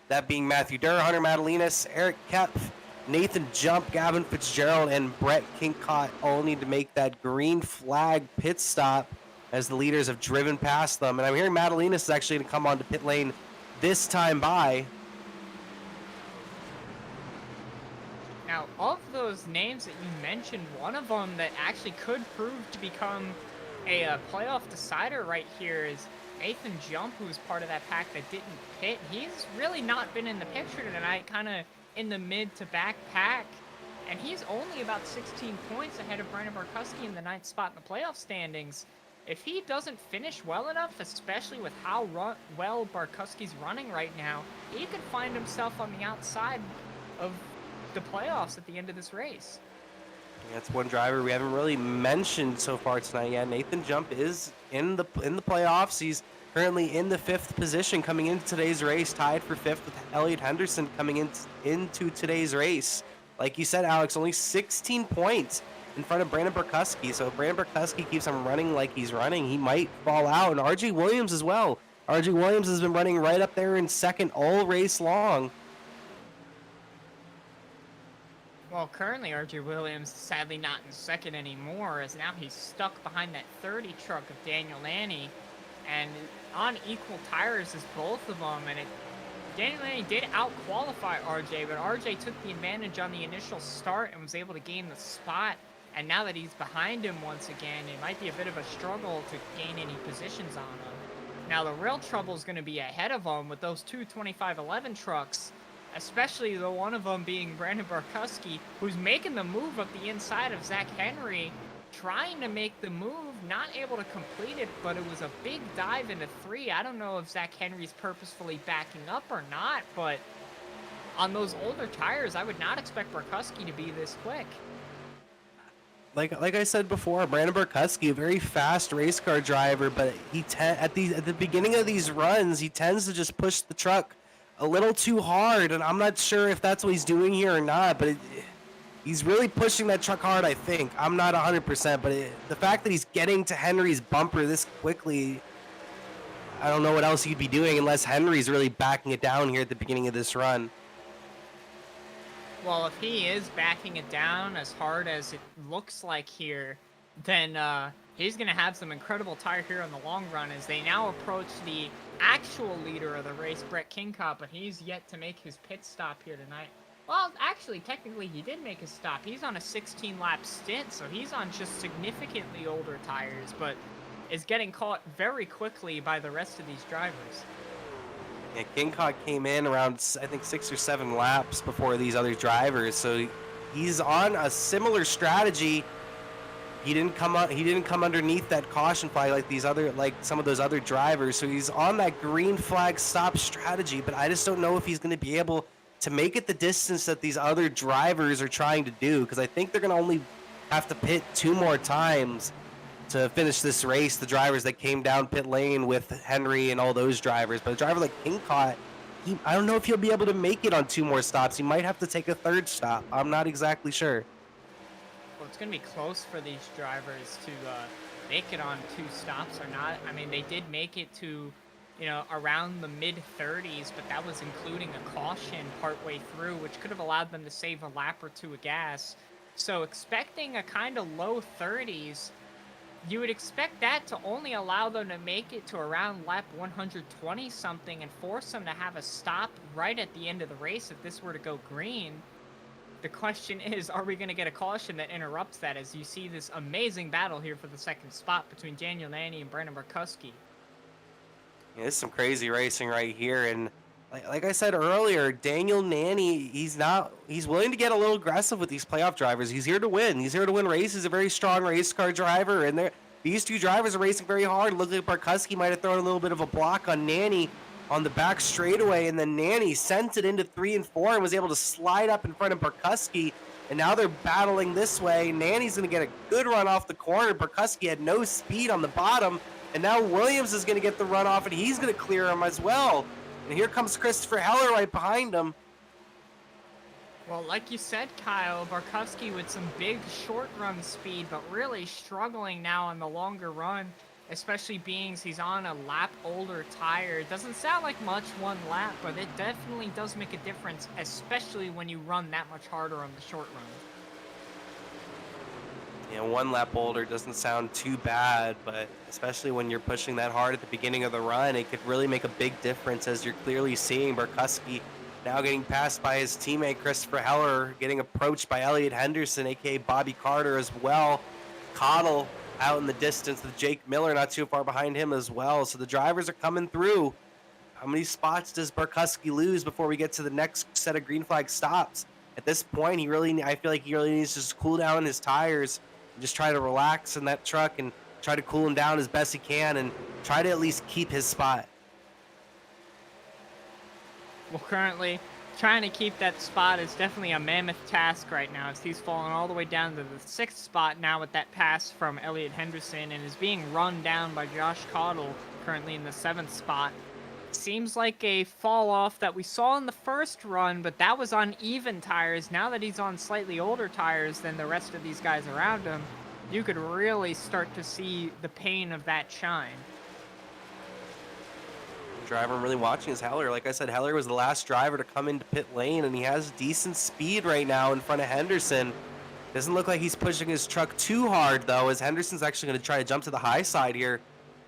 That being Matthew Durr, Hunter Madalinas, Eric Kepf, Nathan Jump, Gavin Fitzgerald, and Brett Kincott all need to make that green flag pit stop as the leaders have driven past them. And I'm hearing Madalinas is actually going to come onto pit lane this time by. Now, of those names that you mentioned, one of them that actually could prove to become a playoff decider right here is Nathan Jump, who's part of that pack that didn't pit. He's really not been in the picture tonight, kind of in the mid to back pack. And he's only about 16 points ahead of Brandon Barkowski in the 9th spot in the playoff standings. If he doesn't finish well enough, especially with how well Barkowski's running right now, he could find himself on the outside of the playoffs at the end of this race. That's one driver we haven't really mentioned so far tonight yet. Nathan Jump is in the playoffs. He's currently in the 5th position coming into today's race, tied for 5th with Elliot Henderson coming into today's race. Like you said, Alex, only 16 points in front of Brandon Barkowski. So if Brandon Barkowski keeps on running like he's running, he might fall out. And RJ Williams as well. RJ Williams has been running right up there in second all race long. Well, currently RJ Williams is sadly not in second anymore, as now he's stuck behind that 30 truck of Daniel Nanny, and on equal tires as both of them. And Daniel Nanny did out-qualify RJ, but RJ took the advantage on the initial start and was able to gain the spot. And now that he's behind him once again, it might be a bit of a struggle to gain any positions on him. Now the real trouble is going to be ahead of him with those two 2511 trucks, especially the one of them being Brandon Barkowski, who's making the move up the inside of Zach Henry, trying to make the move, not able to complete it, but it was a big dive into 3. I don't know if Zach Henry's purposefully backing up or not, but on those older tires, I would not expect Barkowski to be this quick. Like I said before, Brandon Barkowski, a very fast race car driver, but at the beginning of these runs, he tends to just push the truck a little too hard, and I'm not sure if that's what he's doing here or not, but he's really pushing that truck hard, I think. I'm not 100%, but the fact that he's getting to Henry's bumper this quickly, I don't know what else he'd be doing unless Henry's really backing it down here at the beginning of this run. Well, if he is backing it down as hard as it looks like here, then he's going to have some incredible tire here in the long run as they now approach the actual leader of the race, Brett Kincott, but he's yet to make his pit stop here tonight. Well, actually, technically, he did make his stop. He's on a 16-lap stint, so he's on just significantly older tires, but is getting caught very quickly by the rest of these drivers. Yeah, Kincott came in around, I think, 6 or 7 laps before these other drivers, so he's on a similar strategy. He didn't come underneath that caution flag like some of those other drivers. So he's on that green flag stop strategy, but I just don't know if he's going to be able to make it the distance that these other drivers are trying to do, because I think they're going to only have to pit 2 more times to finish this race, the drivers that came down pit lane with Henry and all those drivers. But a driver like Kincott, I don't know if he'll be able to make it on 2 more stops. He might have to take a 3rd stop. I'm not exactly sure. Well, it's going to be close for these drivers to make it on 2 stops or not. I mean, they did make it to, around the mid-30s, but that was including a caution partway through, which could have allowed them to save a lap or 2 of gas. So expecting a kind of low 30s, you would expect that to only allow them to make it to around lap 120 something and force them to have a stop right at the end of the race if this were to go green. The question is, are we going to get a caution that interrupts that, as you see this amazing battle here for the 2nd spot between Daniel Nanny and Brandon Barkuski? Yeah, this is some crazy racing right here, and like I said earlier, Daniel Nanny, he's willing to get a little aggressive with these playoff drivers. He's here to win. He's here to win races. He's a very strong race car driver, and these 2 drivers are racing very hard. Looks like Barkuski might have thrown a little bit of a block on Nanny on the back straightaway, and then Nanny sent it into 3 and 4 and was able to slide up in front of Barkuski, and now they're battling this way. Nanny's going to get a good run off the corner. Barkuski had no speed on the bottom, and now Williams is going to get the run off, and he's going to clear him as well. And here comes Christopher Heller right behind him. Well, like you said, Kyle, Barkuski with some big short run speed, but really struggling now on the longer run, especially being he's on a lap older tire. It doesn't sound like much 1 lap, but it definitely does make a difference, especially when you run that much harder on the short run. Yeah, 1 lap older doesn't sound too bad, but especially when you're pushing that hard at the beginning of the run, it could really make a big difference, as you're clearly seeing Barkuski now getting passed by his teammate Christopher Heller, getting approached by Elliot Henderson, aka Bobby Carter, as well. Cottle out in the distance with Jake Miller not too far behind him as well. So the drivers are coming through. How many spots does Barkuski lose before we get to the next set of green flag stops? At this point, I feel like he really needs to just cool down his tires and just try to relax in that truck and try to cool him down as best he can and try to at least keep his spot. Well, currently, trying to keep that spot is definitely a mammoth task right now, as he's fallen all the way down to the 6th spot now with that pass from Elliot Henderson, and is being run down by Josh Cottle, currently in the 7th spot. Seems like a fall off that we saw in the first run, but that was on even tires. Now that he's on slightly older tires than the rest of these guys around him, you could really start to see the pain of that shine. The driver I'm really watching is Heller. Like I said, Heller was the last driver to come into pit lane, and he has decent speed right now in front of Henderson. Doesn't look like he's pushing his truck too hard, though, as Henderson's actually going to try to jump to the high side here,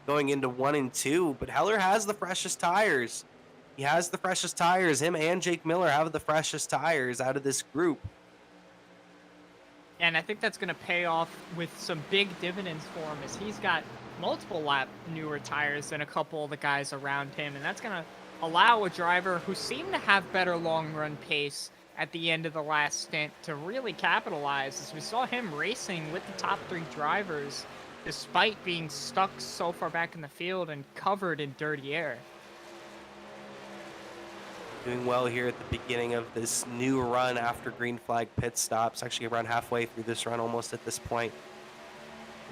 going into 1 and 2. But Heller has the freshest tires. He has the freshest tires. Him and Jake Miller have the freshest tires out of this group. And I think that's going to pay off with some big dividends for him, as he's got multiple lap newer tires than a couple of the guys around him. And that's going to allow a driver who seemed to have better long run pace at the end of the last stint to really capitalize, as we saw him racing with the top 3 drivers despite being stuck so far back in the field and covered in dirty air. Doing well here at the beginning of this new run after green flag pit stops. Actually around halfway through this run almost at this point.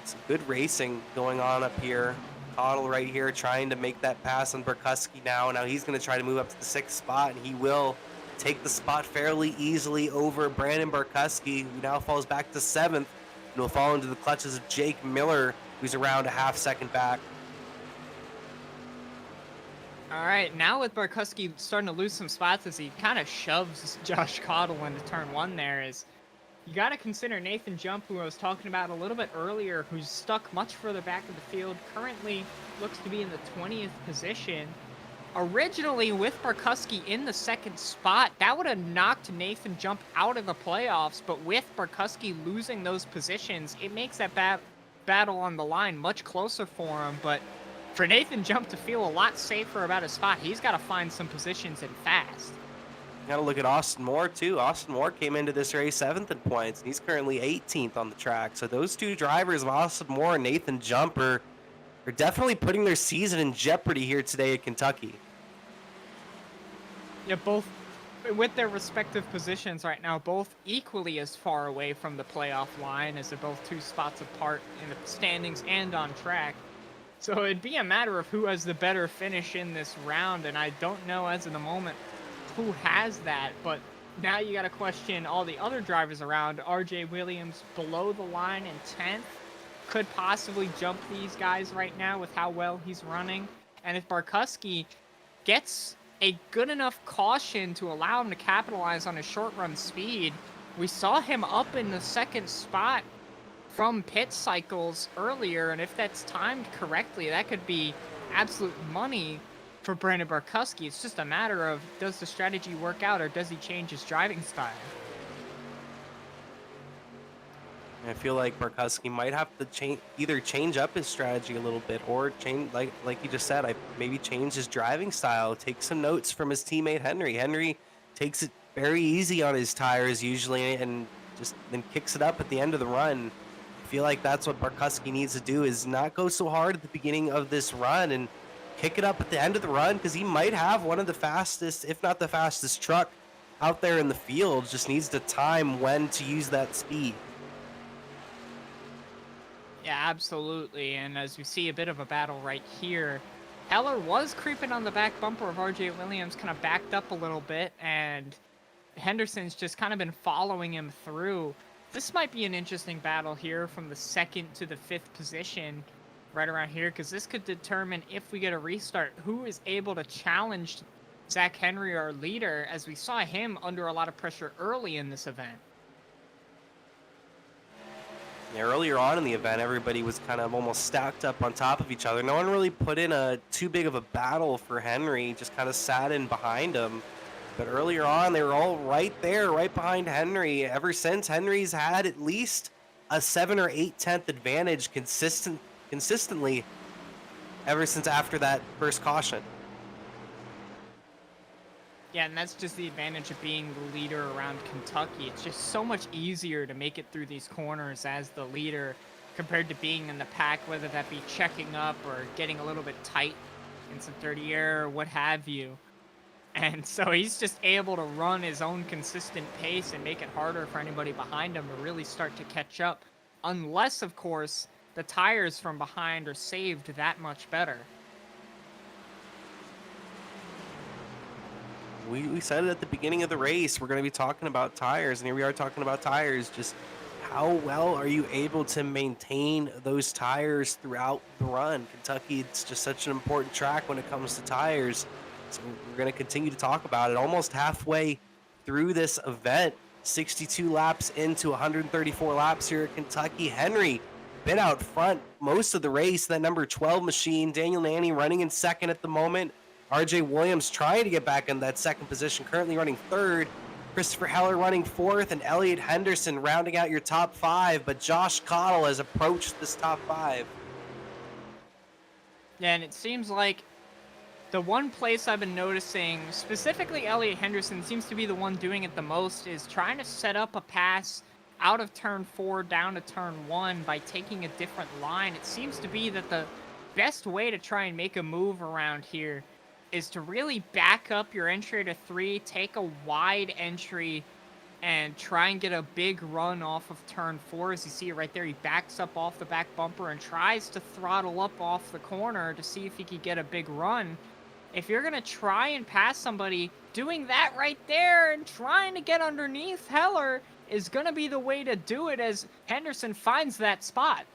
It's good racing going on up here. Cottle right here trying to make that pass on Barkuski now. Now he's going to try to move up to the 6th spot, and he will take the spot fairly easily over Brandon Barkuski, who now falls back to 7th and will fall into the clutches of Jake Miller, who's around a half second back. All right, now with Barkuski starting to lose some spots as he kind of shoves Josh Cottle into turn 1 there, is you got to consider Nathan Jump, who I was talking about a little bit earlier, who's stuck much further back in the field, currently looks to be in the 20th position. Originally, with Barkuski in the 2nd spot, that would have knocked Nathan Jump out of the playoffs, but with Barkuski losing those positions, it makes that battle on the line much closer for him. But for Nathan Jump to feel a lot safer about his spot, he's got to find some positions and fast. Got to look at Austin Moore, too. Austin Moore came into this race 7th in points, and he's currently 18th on the track. So those 2 drivers, Austin Moore and Nathan Jump, are definitely putting their season in jeopardy here today at Kentucky. Yeah, both with their respective positions right now, both equally as far away from the playoff line, as they're both 2 spots apart in the standings and on track. So it'd be a matter of who has the better finish in this round, and I don't know as of the moment who has that, but now you got to question all the other drivers around. RJ Williams below the line in 10th could possibly jump these guys right now with how well he's running. And if Barkuski gets a good enough caution to allow him to capitalize on his short run speed, we saw him up in the 2nd spot from pit cycles earlier, and if that's timed correctly, that could be absolute money for Brandon Barkuski. It's just a matter of, does the strategy work out, or does he change his driving style? I feel like Barkuski might have to either change up his strategy a little bit, or change, like you just said, maybe change his driving style. Take some notes from his teammate Henry. Henry takes it very easy on his tires usually, and just then kicks it up at the end of the run. I feel like that's what Barkuski needs to do, is not go so hard at the beginning of this run and kick it up at the end of the run, because he might have one of the fastest, if not the fastest truck out there in the field. Just needs to time when to use that speed. Yeah, absolutely. And as we see a bit of a battle right here, Heller was creeping on the back bumper of RJ Williams, kind of backed up a little bit, and Henderson's just kind of been following him through. This might be an interesting battle here from the 2nd to the 5th position, right around here, because this could determine, if we get a restart, who is able to challenge Zach Henry, our leader, as we saw him under a lot of pressure early in this event. Yeah, earlier on in the event, everybody was kind of almost stacked up on top of each other. No one really put in too big of a battle for Henry, just kind of sat in behind him. But earlier on, they were all right there, right behind Henry. Ever since, Henry's had at least a 7 or 8/10 advantage consistently ever since after that first caution. Yeah, and that's just the advantage of being the leader around Kentucky. It's just so much easier to make it through these corners as the leader compared to being in the pack, whether that be checking up or getting a little bit tight in some dirty air or what have you. And so he's just able to run his own consistent pace and make it harder for anybody behind him to really start to catch up. Unless, of course, the tires from behind are saved that much better. We said it at the beginning of the race. We're going to be talking about tires, and here we are talking about tires. Just how well are you able to maintain those tires throughout the run? Kentucky, it's just such an important track when it comes to tires. So we're going to continue to talk about it. Almost halfway through this event, 62 laps into 134 laps here at Kentucky. Henry been out front most of the race. That number 12 machine, Daniel Nanny running in 2nd at the moment. RJ Williams trying to get back in that 2nd position, currently running 3rd. Christopher Heller running 4th, and Elliot Henderson rounding out your top 5. But Josh Cottle has approached this top 5. Yeah, and it seems like the one place I've been noticing, specifically Elliot Henderson seems to be the one doing it the most, is trying to set up a pass out of turn 4 down to turn 1 by taking a different line. It seems to be that the best way to try and make a move around here is to really back up your entry to 3, take a wide entry, and try and get a big run off of turn 4. As you see right there, he backs up off the back bumper and tries to throttle up off the corner to see if he could get a big run. If you're going to try and pass somebody, doing that right there and trying to get underneath Heller is going to be the way to do it, as Henderson finds that spot.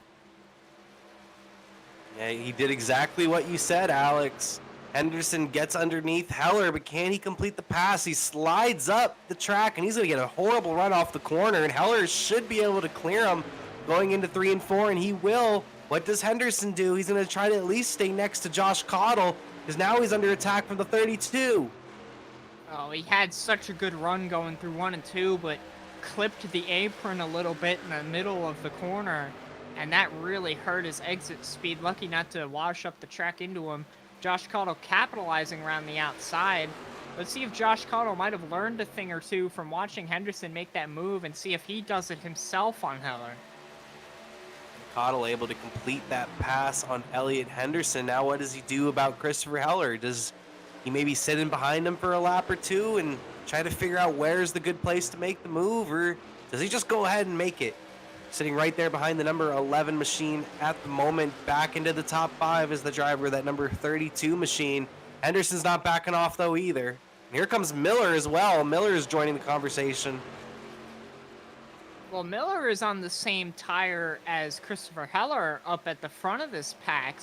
Yeah, he did exactly what you said, Alex. Henderson gets underneath Heller, but can he complete the pass? He slides up the track, and he's going to get a horrible run off the corner, and Heller should be able to clear him going into 3 and 4, and he will. What does Henderson do? He's going to try to at least stay next to Josh Cottle, because now he's under attack from the 32. Oh, he had such a good run going through 1 and 2, but clipped the apron a little bit in the middle of the corner, and that really hurt his exit speed. Lucky not to wash up the track into him. Josh Cottle capitalizing around the outside. Let's see if Josh Cottle might have learned a thing or two from watching Henderson make that move, and see if he does it himself on Heller. Cottle able to complete that pass on Elliot Henderson. Now what does he do about Christopher Heller? Does he maybe sit in behind him for a lap or two and try to figure out where's the good place to make the move, or does he just go ahead and make it? Sitting right there behind the number 11 machine at the moment. Back into the top 5 is the driver, that number 32 machine. Henderson's not backing off, though, either. And here comes Miller as well. Miller is joining the conversation. Well, Miller is on the same tire as Christopher Heller up at the front of this pack,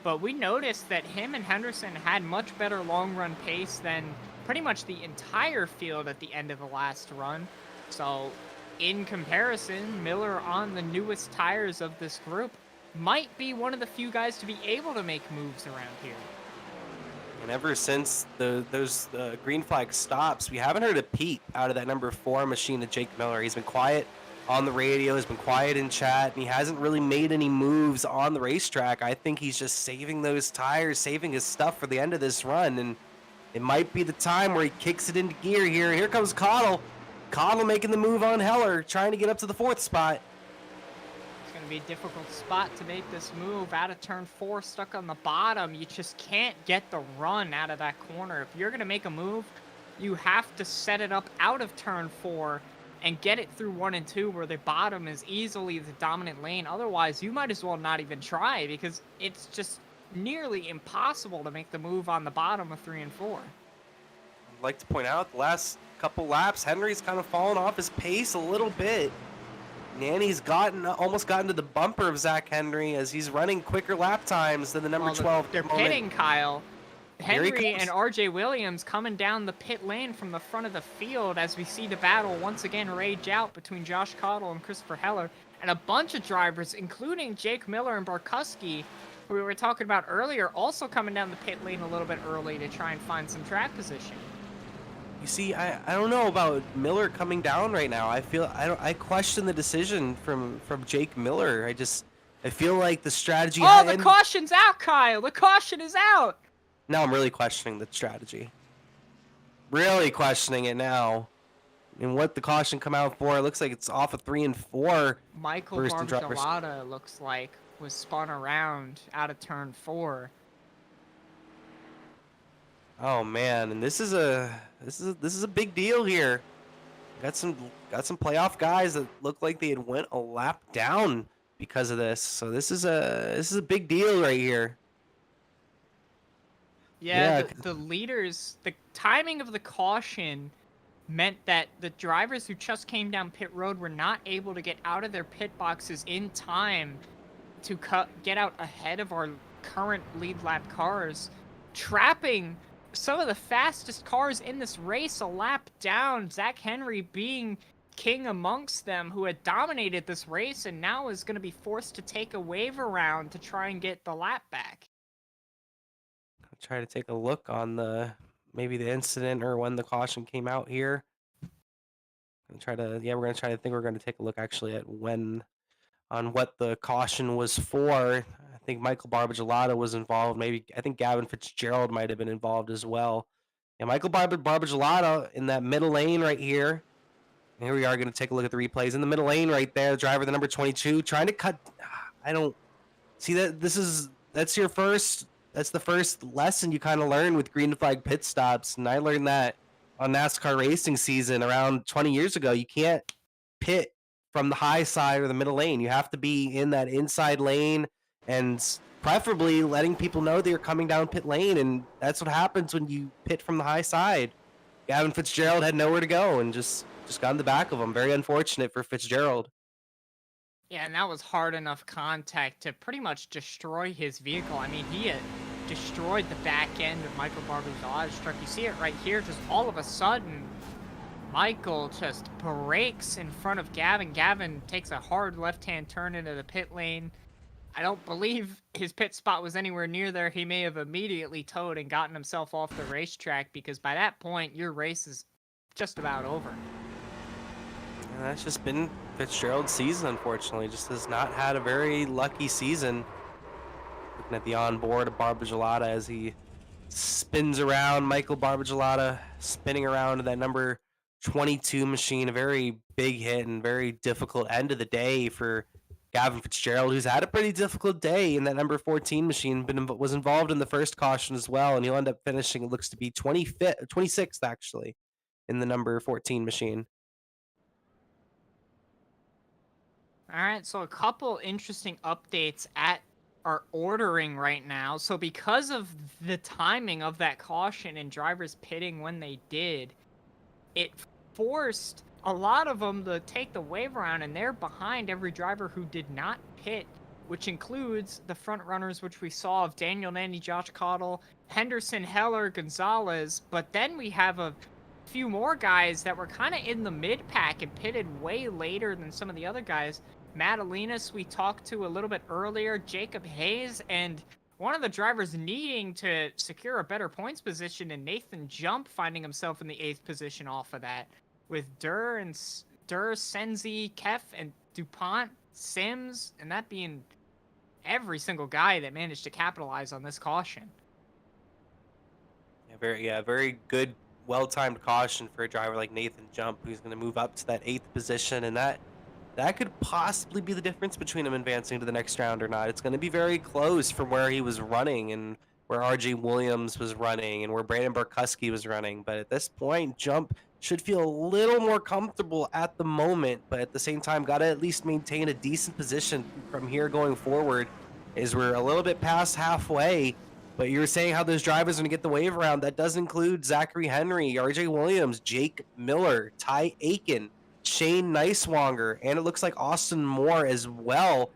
but we noticed that him and Henderson had much better long-run pace than pretty much the entire field at the end of the last run. So in comparison, Miller on the newest tires of this group might be one of the few guys to be able to make moves around here. And ever since those green flag stops, we haven't heard a peep out of that number 4 machine of Jake Miller. He's been quiet on the radio, he's been quiet in chat, and he hasn't really made any moves on the racetrack. I think he's just saving those tires, saving his stuff for the end of this run, and it might be the time where he kicks it into gear here. Here comes Cottle. Cottle making the move on Heller, trying to get up to the 4th spot. It's going to be a difficult spot to make this move. Out of turn 4, stuck on the bottom. You just can't get the run out of that corner. If you're going to make a move, you have to set it up out of turn 4 and get it through 1 and 2 where the bottom is easily the dominant lane. Otherwise, you might as well not even try because it's just nearly impossible to make the move on the bottom of 3 and 4. I'd like to point out the last couple laps, Henry's kind of fallen off his pace a little bit. Nanny's almost gotten to the bumper of Zach Henry as he's running quicker lap times than the number 12. They're pitting, Kyle. Henry and RJ Williams coming down the pit lane from the front of the field as we see the battle once again rage out between Josh Cottle and Christopher Heller, and a bunch of drivers, including Jake Miller and Barkuski, who we were talking about earlier, also coming down the pit lane a little bit early to try and find some track position. You see, I don't know about Miller coming down right now. I question the decision from Jake Miller. I feel like the strategy. Oh, the caution's out, Kyle. The caution is out. Now I'm really questioning the strategy. Really questioning it now. And what the caution come out for? It looks like it's off of 3 and 4. Michael Barbagelata looks like was spun around out of turn 4. Oh man, and this is a big deal here. Got some playoff guys that look like they had went a lap down because of this. So this is a big deal right here. Yeah, the leaders, the timing of the caution meant that the drivers who just came down pit road were not able to get out of their pit boxes in time to get out ahead of our current lead lap cars, trapping some of the fastest cars in this race a lap down. Zach Henry being king amongst them, who had dominated this race and now is going to be forced to take a wave around to try and get the lap back. I'll try to take a look on maybe the incident or when the caution came out here. We're going to take a look actually at on what the caution was for. I think Michael Barbagelata was involved. I think Gavin Fitzgerald might have been involved as well. And Michael Barbagelata in that middle lane right here. And here we are going to take a look at the replays. In the middle lane right there, the driver, the number 22, trying to cut. I don't see that. That's the first lesson you kind of learn with green flag pit stops. And I learned that on NASCAR racing season around 20 years ago. You can't pit from the high side or the middle lane. You have to be in that inside lane and preferably letting people know that you're coming down pit lane, and that's what happens when you pit from the high side. Gavin Fitzgerald had nowhere to go and just got in the back of him. Very unfortunate for Fitzgerald. Yeah, and that was hard enough contact to pretty much destroy his vehicle. I mean, he had destroyed the back end of Michael Barbagelata's truck. You see it right here, just all of a sudden, Michael just brakes in front of Gavin. Gavin takes a hard left-hand turn into the pit lane. I don't believe his pit spot was anywhere near there. He may have immediately towed and gotten himself off the racetrack because by that point, your race is just about over. And that's just been Fitzgerald's season, unfortunately. Just has not had a very lucky season. Looking at the onboard of Barbagelata as he spins around. Michael Barbagelata spinning around to that number 22 machine. A very big hit and very difficult end of the day for Gavin Fitzgerald, who's had a pretty difficult day in that number 14 machine, was involved in the first caution as well, and he'll end up finishing, it looks to be 26th actually, in the number 14 machine. All right, so a couple interesting updates at our ordering right now. So because of the timing of that caution and drivers pitting when they did, it forced a lot of them to take the wave around, and they're behind every driver who did not pit, which includes the front runners, which we saw of Daniel Nanny, Josh Cottle, Henderson, Heller, Gonzalez. But then we have a few more guys that were kind of in the mid pack and pitted way later than some of the other guys. Madalinas we talked to a little bit earlier, Jacob Hayes, and one of the drivers needing to secure a better points position, and Nathan Jump finding himself in the 8th position off of that, with Durr, Senzi, Kef, and DuPont, Sims, and that being every single guy that managed to capitalize on this caution. Very good, well-timed caution for a driver like Nathan Jump, who's going to move up to that 8th position, and that could possibly be the difference between him advancing to the next round or not. It's going to be very close from where he was running and where RJ Williams was running and where Brandon Barkuski was running. But at this point, Jump should feel a little more comfortable at the moment, but at the same time, got to at least maintain a decent position from here going forward, as we're a little bit past halfway. But you were saying how those drivers are going to get the wave around. That does include Zachary Henry, RJ Williams, Jake Miller, Ty Aiken, Shane Neiswanger, and it looks like Austin Moore as well,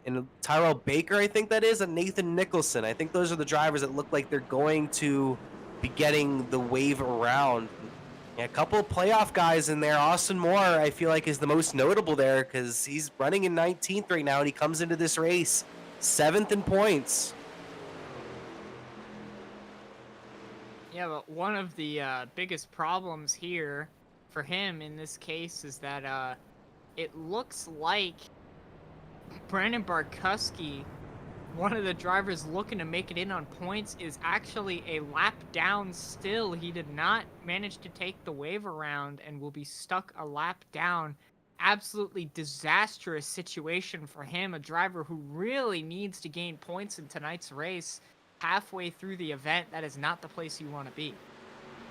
and Tyrell Baker, I think that is, and Nathan Nicholson. I think those are the drivers that look like they're going to be getting the wave around. Yeah, a couple of playoff guys in there. Austin Moore, I feel like, is the most notable there because he's running in 19th right now, and he comes into this race 7th in points. Yeah, but one of the biggest problems here for him in this case is that it looks like Brandon Barkuski, one of the drivers looking to make it in on points, is actually a lap down still. He did not manage to take the wave around and will be stuck a lap down. Absolutely disastrous situation for him, a driver who really needs to gain points in tonight's race. Halfway through the event, that is not the place you want to be.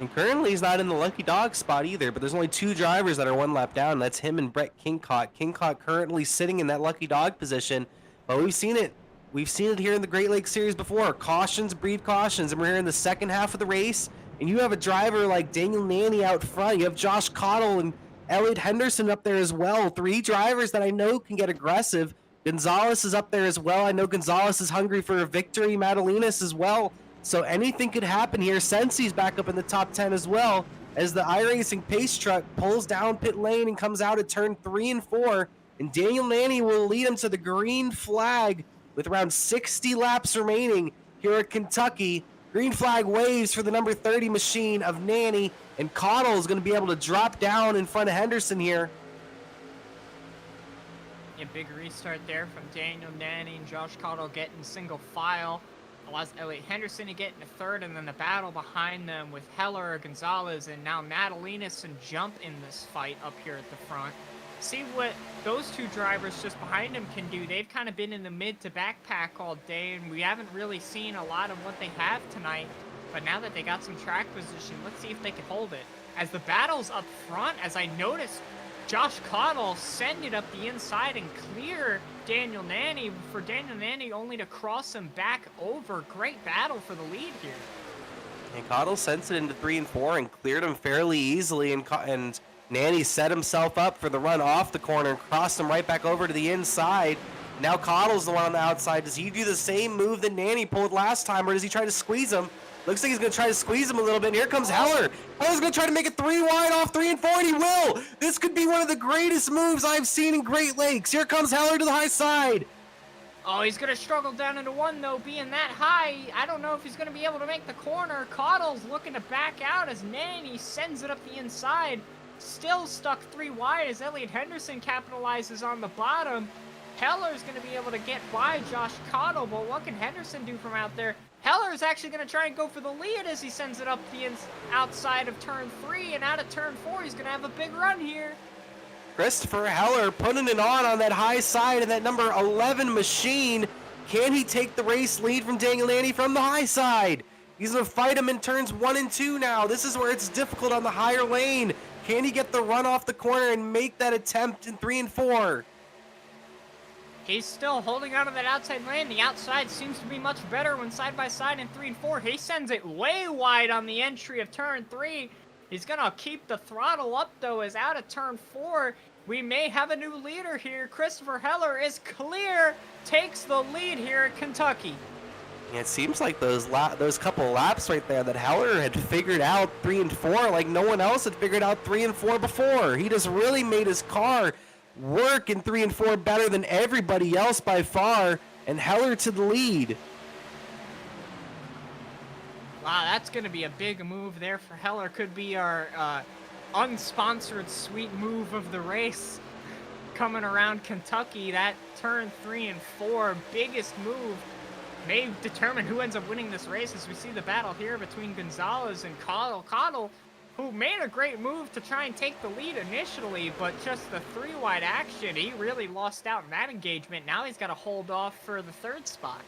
And currently he's not in the lucky dog spot either, but there's only 2 drivers that are 1 lap down. That's him and Brett Kincott. Kincott currently sitting in that lucky dog position, but we've seen it. We've seen it here in the Great Lakes Series before. Cautions breed cautions, and we're here in the second half of the race, and you have a driver like Daniel Nanny out front. You have Josh Cottle and Elliot Henderson up there as well. 3 drivers that I know can get aggressive. Gonzalez is up there as well. I know Gonzalez is hungry for a victory. Madalinas as well. So anything could happen here. Sensi's back up in the top 10 as well, as the iRacing pace truck pulls down pit lane and comes out at turn 3 and 4. And Daniel Nanny will lead him to the green flag with around 60 laps remaining here at Kentucky. Green flag waves for the number 30 machine of Nanny, and Cottle is going to be able to drop down in front of Henderson here. A big restart there from Daniel Nanny and Josh Cottle getting single file. Allows Elliot Henderson to get into 3rd, and then the battle behind them with Heller, Gonzalez, and now Madalinas and Jump in this fight up here at the front. See what those 2 drivers just behind him can do. They've kind of been in the mid to backpack all day, and we haven't really seen a lot of what they have tonight. But now that they got some track position, let's see if they can hold it. As the battle's up front, as I noticed, Josh Cottle send it up the inside and clear Daniel Nanny, for Daniel Nanny only to cross him back over. Great battle for the lead here. And Cottle sent it into 3 and 4 and cleared him fairly easily, and Nanny set himself up for the run off the corner and crossed him right back over to the inside. Now Cottle's the one on the outside. Does he do the same move that Nanny pulled last time, or does he try to squeeze him? Looks like he's going to try to squeeze him a little bit. And here comes Heller. Heller's going to try to make it 3 wide off 3 and 4, and he will. This could be one of the greatest moves I've seen in Great Lakes. Here comes Heller to the high side. Oh, he's going to struggle down into 1, though, being that high. I don't know if he's going to be able to make the corner. Cottle's looking to back out as Nanny sends it up the inside. Still stuck 3 wide as Elliot Henderson capitalizes on the bottom. Heller's going to be able to get by Josh Cottle, but what can Henderson do from out there? Heller is actually going to try and go for the lead as he sends it up the outside of turn 3, and out of turn 4, he's going to have a big run here. Christopher Heller putting it on that high side of that number 11 machine. Can he take the race lead from Daniel Nanny from the high side? He's going to fight him in turns 1 and 2 now. This is where it's difficult on the higher lane. Can he get the run off the corner and make that attempt in 3 and 4? He's still holding out of that outside lane. The outside seems to be much better when side by side in 3 and 4. He sends it way wide on the entry of turn 3. He's going to keep the throttle up, though, as out of turn 4. We may have a new leader here. Christopher Heller is clear, takes the lead here at Kentucky. Yeah, it seems like those couple laps right there that Heller had figured out 3 and 4 like no one else had figured out 3 and 4 before. He just really made his car work in 3 and 4 better than everybody else by far, and Heller to the lead. Wow, that's going to be a big move there for Heller. Could be our unsponsored sweet move of the race coming around Kentucky. That turn 3 and 4, biggest move, may determine who ends up winning this race as we see the battle here between Gonzalez and Cottle. Cottle, who made a great move to try and take the lead initially, but just the 3-wide action, he really lost out in that engagement. Now he's got to hold off for the 3rd spot.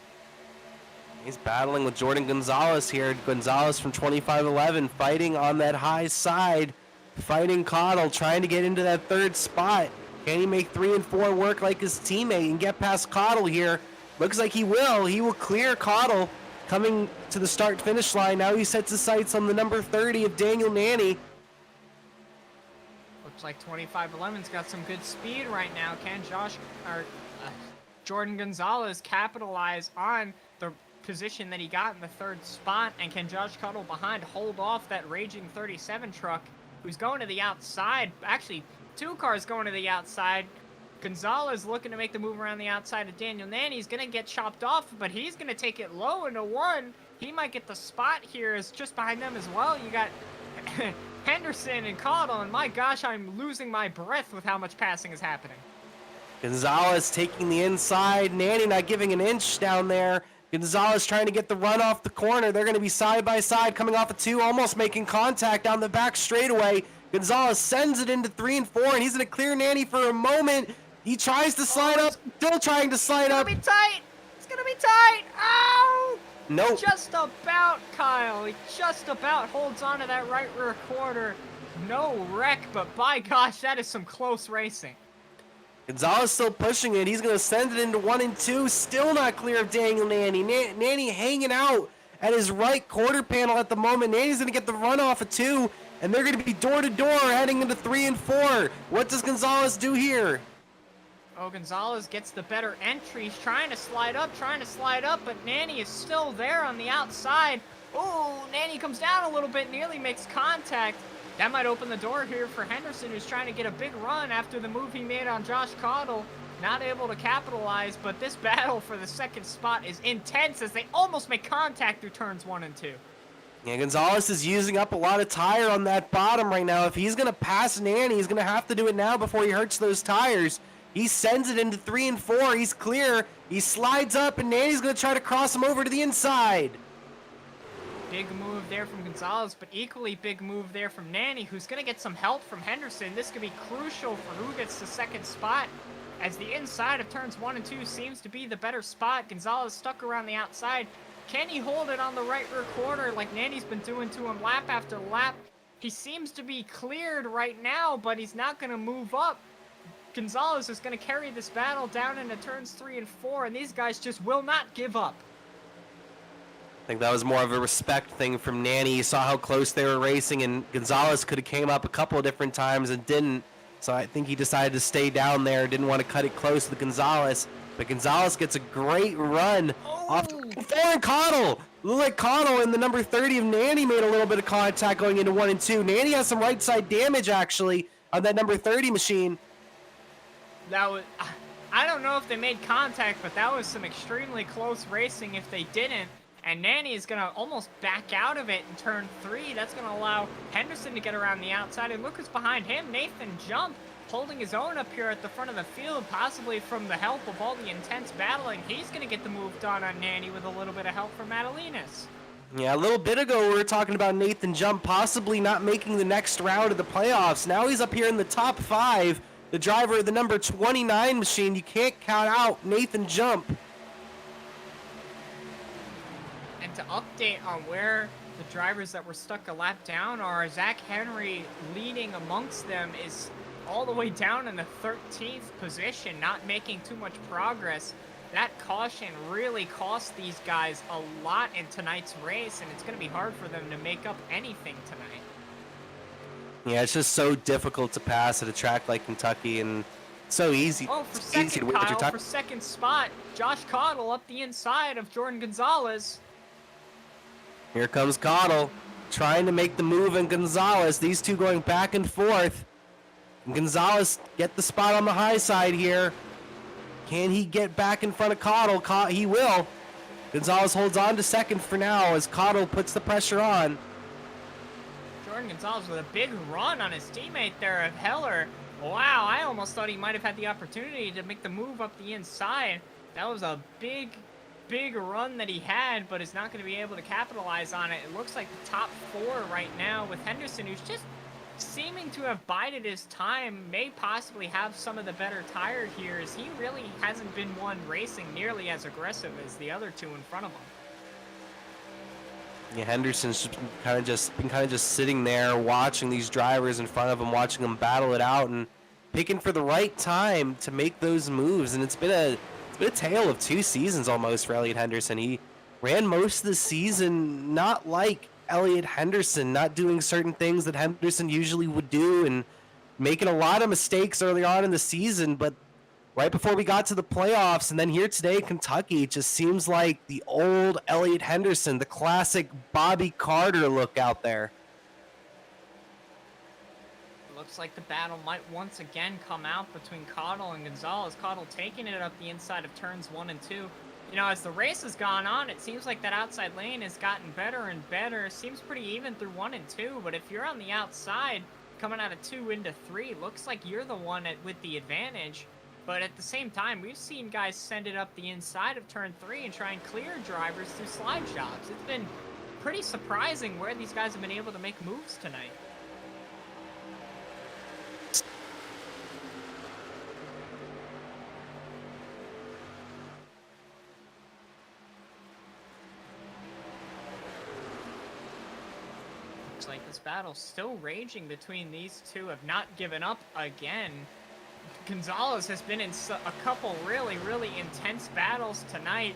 He's battling with Jordan Gonzalez here. Gonzalez from 2511 fighting on that high side, fighting Cottle, trying to get into that 3rd spot. Can he make 3 and 4 work like his teammate and get past Cottle here? Looks like he will. He will clear Cottle coming to the start-finish line. Now he sets his sights on the number 30 of Daniel Nanny. Looks like 2511's got some good speed right now. Can Jordan Gonzalez capitalize on the position that he got in the 3rd spot? And can Josh Cottle behind hold off that raging 37 truck who's going to the outside? Actually, 2 cars going to the outside. Gonzalez looking to make the move around the outside of Daniel Nanny. He's going to get chopped off, but he's going to take it low into 1. He might get the spot here. Is just behind them as well. You got Henderson and Cottle, and my gosh, I'm losing my breath with how much passing is happening. Gonzalez taking the inside. Nanny not giving an inch down there. Gonzalez trying to get the run off the corner. They're going to be side by side coming off of 2, almost making contact down the back straightaway. Gonzalez sends it into 3 and 4, and he's going to clear Nanny for a moment. He tries to slide up, still trying to slide up. It's going to be tight. It's going to be tight. Ow! Nope. Just about, Kyle. He just about holds on to that right rear quarter. No wreck, but by gosh, that is some close racing. Gonzalez still pushing it. He's going to send it into 1 and 2. Still not clear of Daniel Nanny. Nanny hanging out at his right quarter panel at the moment. Nanny's going to get the run off of 2, and they're going to be door to door heading into 3 and 4. What does Gonzalez do here? Oh, Gonzalez gets the better entry. He's trying to slide up, but Nanny is still there on the outside. Oh, Nanny comes down a little bit, nearly makes contact. That might open the door here for Henderson, who's trying to get a big run after the move he made on Josh Cottle. Not able to capitalize, but this battle for the 2nd spot is intense as they almost make contact through turns 1 and 2. Yeah, Gonzalez is using up a lot of tire on that bottom right now. If he's going to pass Nanny, he's going to have to do it now before he hurts those tires. He sends it into 3 and 4. He's clear. He slides up, and Nanny's going to try to cross him over to the inside. Big move there from Gonzalez, but equally big move there from Nanny, who's going to get some help from Henderson. This could be crucial for who gets the 2nd spot, as the inside of turns 1 and 2 seems to be the better spot. Gonzalez stuck around the outside. Can he hold it on the right rear quarter like Nanny's been doing to him lap after lap? He seems to be cleared right now, but he's not going to move up. Gonzalez is going to carry this battle down into turns 3 and 4, and these guys just will not give up. I think that was more of a respect thing from Nanny. You saw how close they were racing, and Gonzalez could have came up a couple of different times and didn't. So I think he decided to stay down there, didn't want to cut it close to Gonzalez. But Gonzalez gets a great run off and Cottle. Looked like Cottle and the number 30 of Nanny made a little bit of contact going into 1 and 2. Nanny has some right side damage, actually, on that number 30 machine. That was, I don't know if they made contact, but that was some extremely close racing if they didn't. And Nanny is going to almost back out of it in turn 3. That's going to allow Henderson to get around the outside. And look who's behind him, Nathan Jump, holding his own up here at the front of the field, possibly from the help of all the intense battling. He's going to get the move done on Nanny with a little bit of help from Madalinas. Yeah, a little bit ago we were talking about Nathan Jump possibly not making the next round of the playoffs. Now he's up here in the top 5. The driver of the number 29 machine. You can't count out Nathan Jump. And to update on where the drivers that were stuck a lap down are. Zach Henry leading amongst them is all the way down in the 13th position, not making too much progress. That caution really cost these guys a lot in tonight's race, and it's going to be hard for them to make up anything tonight. Yeah, it's just so difficult to pass at a track like Kentucky, and so easy. Oh, for it's easy second, to waste your Kyle, time. for second spot, Josh Cottle up the inside of Jordan Gonzalez. Here comes Cottle, trying to make the move, and Gonzalez. These two going back and forth. And Gonzalez get the spot on the high side here. Can he get back in front of Cottle? He will. Gonzalez holds on to second for now as Cottle puts the pressure on. Jordan Gonzalez with a big run on his teammate there of Heller. Wow, I almost thought he might have had the opportunity to make the move up the inside. That was a big run that he had, but is not going to be able to capitalize on it. It looks like the top four right now with Henderson, who's just seeming to have bided his time, may possibly have some of the better tire here, as he really hasn't been one racing nearly as aggressive as the other two in front of him. Yeah, Henderson's been kind of just sitting there watching these drivers in front of him, watching them battle it out and picking for the right time to make those moves. And it's been a tale of 2 seasons almost for Elliot Henderson. He ran most of the season not like Elliot Henderson, not doing certain things that Henderson usually would do and making a lot of mistakes early on in the season. But right before we got to the playoffs and then here today, Kentucky, it just seems like the old Elliot Henderson, the classic Bobby Carter look out there. Looks like the battle might once again come out between Cottle and Gonzalez. Cottle taking it up the inside of turns 1 and 2. You know, as the race has gone on, it seems like that outside lane has gotten better and better. Seems pretty even through 1 and 2, but if you're on the outside, coming out of 2 into 3, looks like you're the one with the advantage. But at the same time, we've seen guys send it up the inside of turn 3 and try and clear drivers through slide jobs. It's been pretty surprising where these guys have been able to make moves tonight. Looks like this battle's still raging between these two, have not given up again. Gonzalez has been in a couple really intense battles tonight.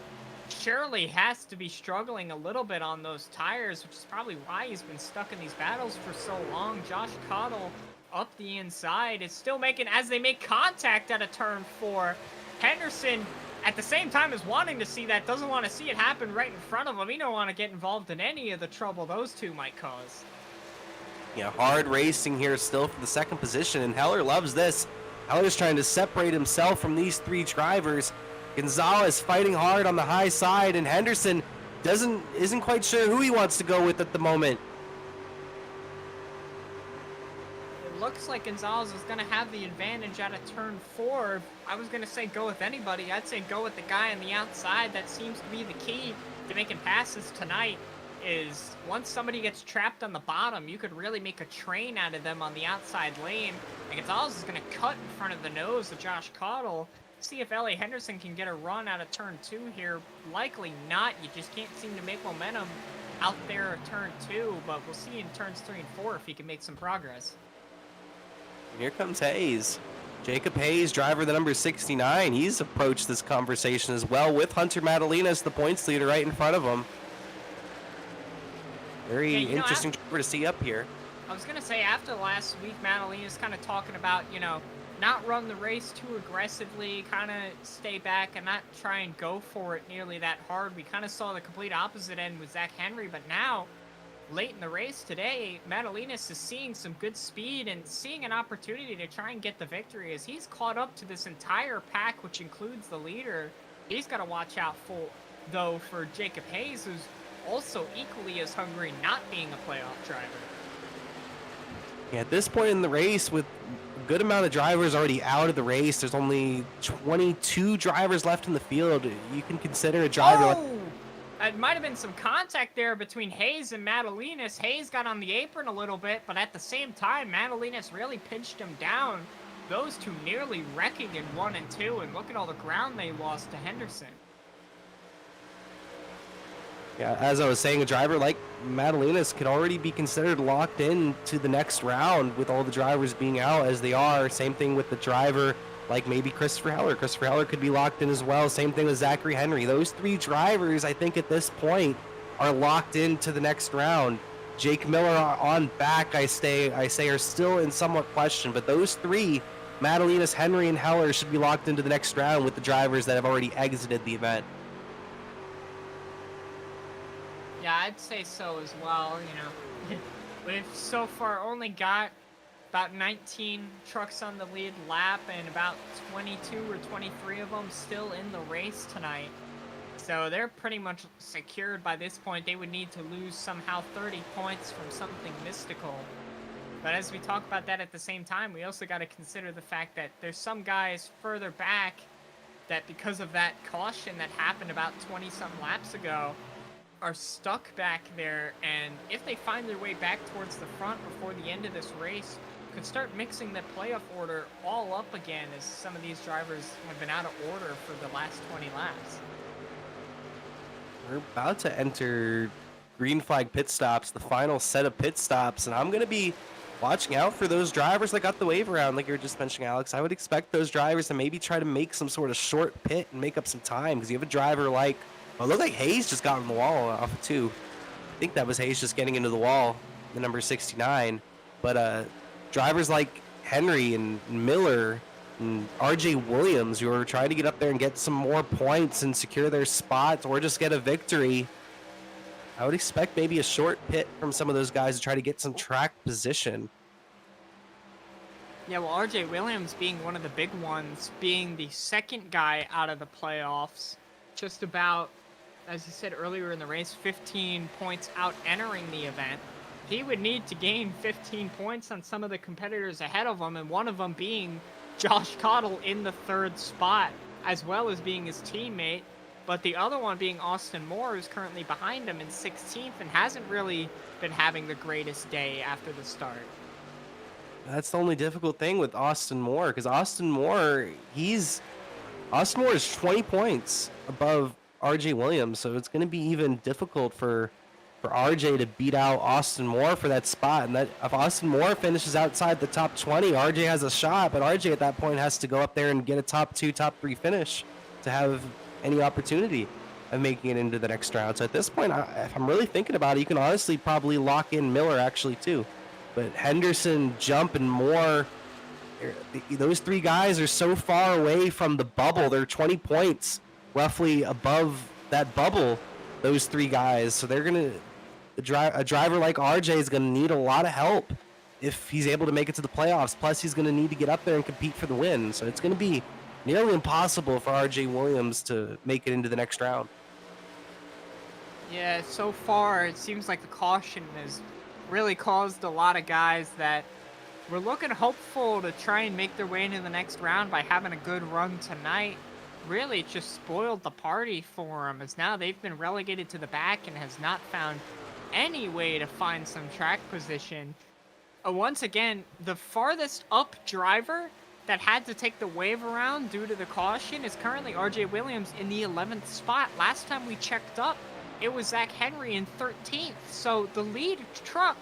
Surely has to be struggling a little bit on those tires, which is probably why he's been stuck in these battles for so long. Josh Cottle up the inside is still making, as they make contact at a turn 4. Henderson, at the same time as wanting to see that, doesn't want to see it happen right in front of him. He don't want to get involved in any of the trouble those two might cause. Yeah, hard racing here still for the second position, and Heller loves this. Heller's trying to separate himself from these 3 drivers. Gonzalez fighting hard on the high side, and Henderson isn't quite sure who he wants to go with at the moment. It looks like Gonzalez is going to have the advantage out of turn 4. I was going to say go with anybody. I'd say go with the guy on the outside. That seems to be the key to making passes tonight, is once somebody gets trapped on the bottom, you could really make a train out of them on the outside lane. And Gonzalez is going to cut in front of the nose of Josh Cottle. See if Elliot Henderson can get a run out of turn 2 here. Likely not. You just can't seem to make momentum out there at turn 2, but we'll see in turns 3 and 4 if he can make some progress. Here comes Hayes. Jacob Hayes, driver the number 69. He's approached this conversation as well with Hunter Madalinas, the points leader, right in front of him. Very interesting driver to see up here. I was going to say, after last week, Madalina's kind of talking about, you know, not run the race too aggressively, kind of stay back and not try and go for it nearly that hard. We kind of saw the complete opposite end with Zach Henry, but now, late in the race today, Madalinas is seeing some good speed and seeing an opportunity to try and get the victory as he's caught up to this entire pack, which includes the leader. He's got to watch out for Jacob Hayes, who's also equally as hungry, not being a playoff driver. Yeah, at this point in the race, with a good amount of drivers already out of the race, there's only 22 drivers left in the field. You can consider a driver... Oh! It might have been some contact there between Hayes and Madalinas. Hayes got on the apron a little bit, but at the same time, Madalinas really pinched him down. Those two nearly wrecking in 1 and 2, and look at all the ground they lost to Henderson. Yeah, as I was saying, a driver like Madalenas could already be considered locked in to the next round with all the drivers being out as they are. Same thing with the driver like maybe Christopher Heller. Christopher Heller could be locked in as well. Same thing with Zachary Henry. Those 3 drivers, I think at this point, are locked into the next round. Jake Miller on back, I say, are still in somewhat question, but those 3, Madalenas, Henry, and Heller, should be locked into the next round with the drivers that have already exited the event. Yeah, I'd say so as well. You know, we've so far only got about 19 trucks on the lead lap and about 22 or 23 of them still in the race tonight. So they're pretty much secured by this point. They would need to lose somehow 30 points from something mystical. But as we talk about that at the same time, we also got to consider the fact that there's some guys further back that because of that caution that happened about 20-some laps ago, are stuck back there, and if they find their way back towards the front before the end of this race, could start mixing the playoff order all up again, as some of these drivers have been out of order for the last 20 laps. We're about to enter green flag pit stops, the final set of pit stops, and I'm going to be watching out for those drivers that got the wave around, like you were just mentioning, Alex. I would expect those drivers to maybe try to make some sort of short pit and make up some time, because you have a driver like, well, it looked like Hayes just got on the wall off of 2. I think that was Hayes just getting into the wall, the number 69. But drivers like Henry and Miller and RJ Williams, who are trying to get up there and get some more points and secure their spots or just get a victory, I would expect maybe a short pit from some of those guys to try to get some track position. Yeah, well, RJ Williams being one of the big ones, being the second guy out of the playoffs, just about, as you said earlier in the race, 15 points out entering the event. He would need to gain 15 points on some of the competitors ahead of him, and one of them being Josh Cottle in the 3rd spot, as well as being his teammate, but the other one being Austin Moore, who's currently behind him in 16th and hasn't really been having the greatest day after the start. That's the only difficult thing with Austin Moore, because Austin Moore is 20 points above RJ Williams, so it's going to be even difficult for RJ to beat out Austin Moore for that spot. And that if Austin Moore finishes outside the top 20, RJ has a shot, but RJ at that point has to go up there and get a top 2, top 3 finish to have any opportunity of making it into the next round. So at this point, if I'm really thinking about it, you can honestly probably lock in Miller actually too. But Henderson, Jump, and Moore, those 3 guys are so far away from the bubble. They're 20 points roughly above that bubble, those 3 guys. So they're going to, a driver like RJ is going to need a lot of help if he's able to make it to the playoffs. Plus, he's going to need to get up there and compete for the win. So it's going to be nearly impossible for RJ Williams to make it into the next round. Yeah, so far it seems like the caution has really caused a lot of guys that were looking hopeful to try and make their way into the next round by having a good run tonight. Really just spoiled the party for them, as now they've been relegated to the back and has not found any way to find some track position. Once again, the farthest up driver that had to take the wave around due to the caution is currently RJ Williams in the 11th spot. Last time we checked up, it was Zach Henry in 13th. So the lead truck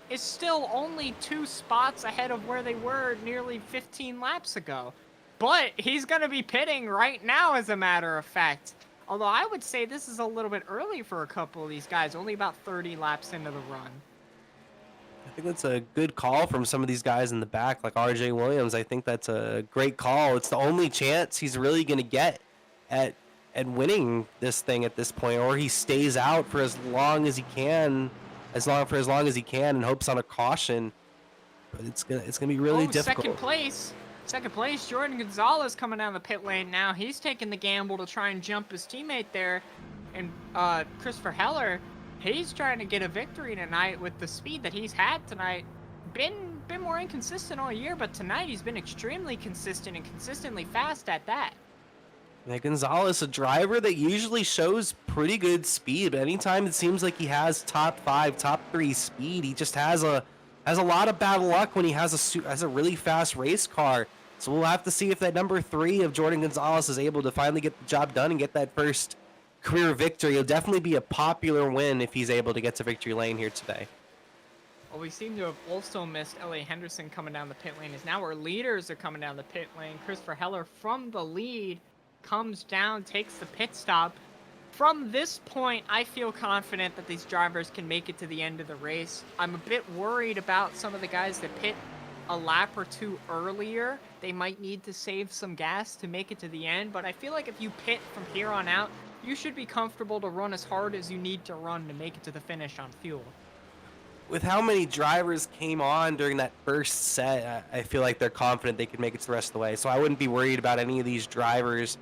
is still only 2 spots ahead of where they were nearly 15 laps ago. But he's going to be pitting right now, as a matter of fact. Although I would say this is a little bit early for a couple of these guys, only about 30 laps into the run. I think that's a good call from some of these guys in the back, like RJ Williams. I think that's a great call. It's the only chance he's really going to get at winning this thing at this point, or he stays out for as long as he can, as long as he can, and hopes on a caution. But it's gonna be really difficult. Second place, Jordan Gonzalez coming down the pit lane now. He's taking the gamble to try and jump his teammate there. And Christopher Heller, he's trying to get a victory tonight with the speed that he's had tonight. Been more inconsistent all year, but tonight he's been extremely consistent and consistently fast at that. Yeah, Gonzalez, a driver that usually shows pretty good speed, but anytime it seems like he has top 5, top 3 speed, he just has a lot of bad luck when he has a really fast race car. So we'll have to see if that number 3 of Jordan Gonzalez is able to finally get the job done and get that first career victory. It'll definitely be a popular win if he's able to get to victory lane here today. Well, we seem to have also missed Elliot Henderson coming down the pit lane, as now our leaders are coming down the pit lane. Christopher Heller from the lead comes down, takes the pit stop. From this point, I feel confident that these drivers can make it to the end of the race. I'm a bit worried about some of the guys that pit a lap or two earlier. They might need to save some gas to make it to the end, but I feel like if you pit from here on out, you should be comfortable to run as hard as you need to run to make it to the finish on fuel. With how many drivers came on during that first set, I feel like they're confident they can make it to the rest of the way. So I wouldn't be worried about any of these drivers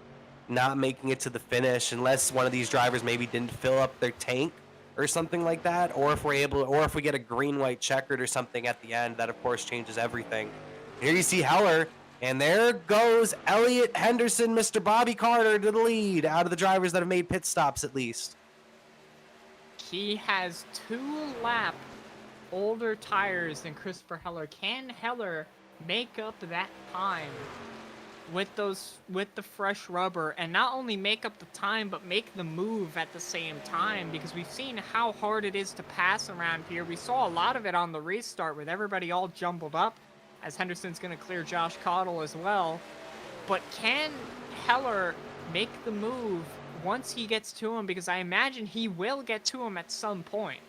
not making it to the finish unless one of these drivers maybe didn't fill up their tank or something like that, or if we get a green-white checkered or something at the end. That of course changes everything. Here you see Heller, and there goes Elliot Henderson, Mr. Bobby Carter, to the lead out of the drivers that have made pit stops at least. He has 2-lap older tires than Christopher Heller. Can Heller make up that time with the fresh rubber, and not only make up the time but make the move at the same time? Because we've seen how hard it is to pass around here. We saw a lot of it on the restart with everybody all jumbled up, as Henderson's going to clear Josh Cottle as well. But can Heller make the move once he gets to him? Because I imagine he will get to him at some point.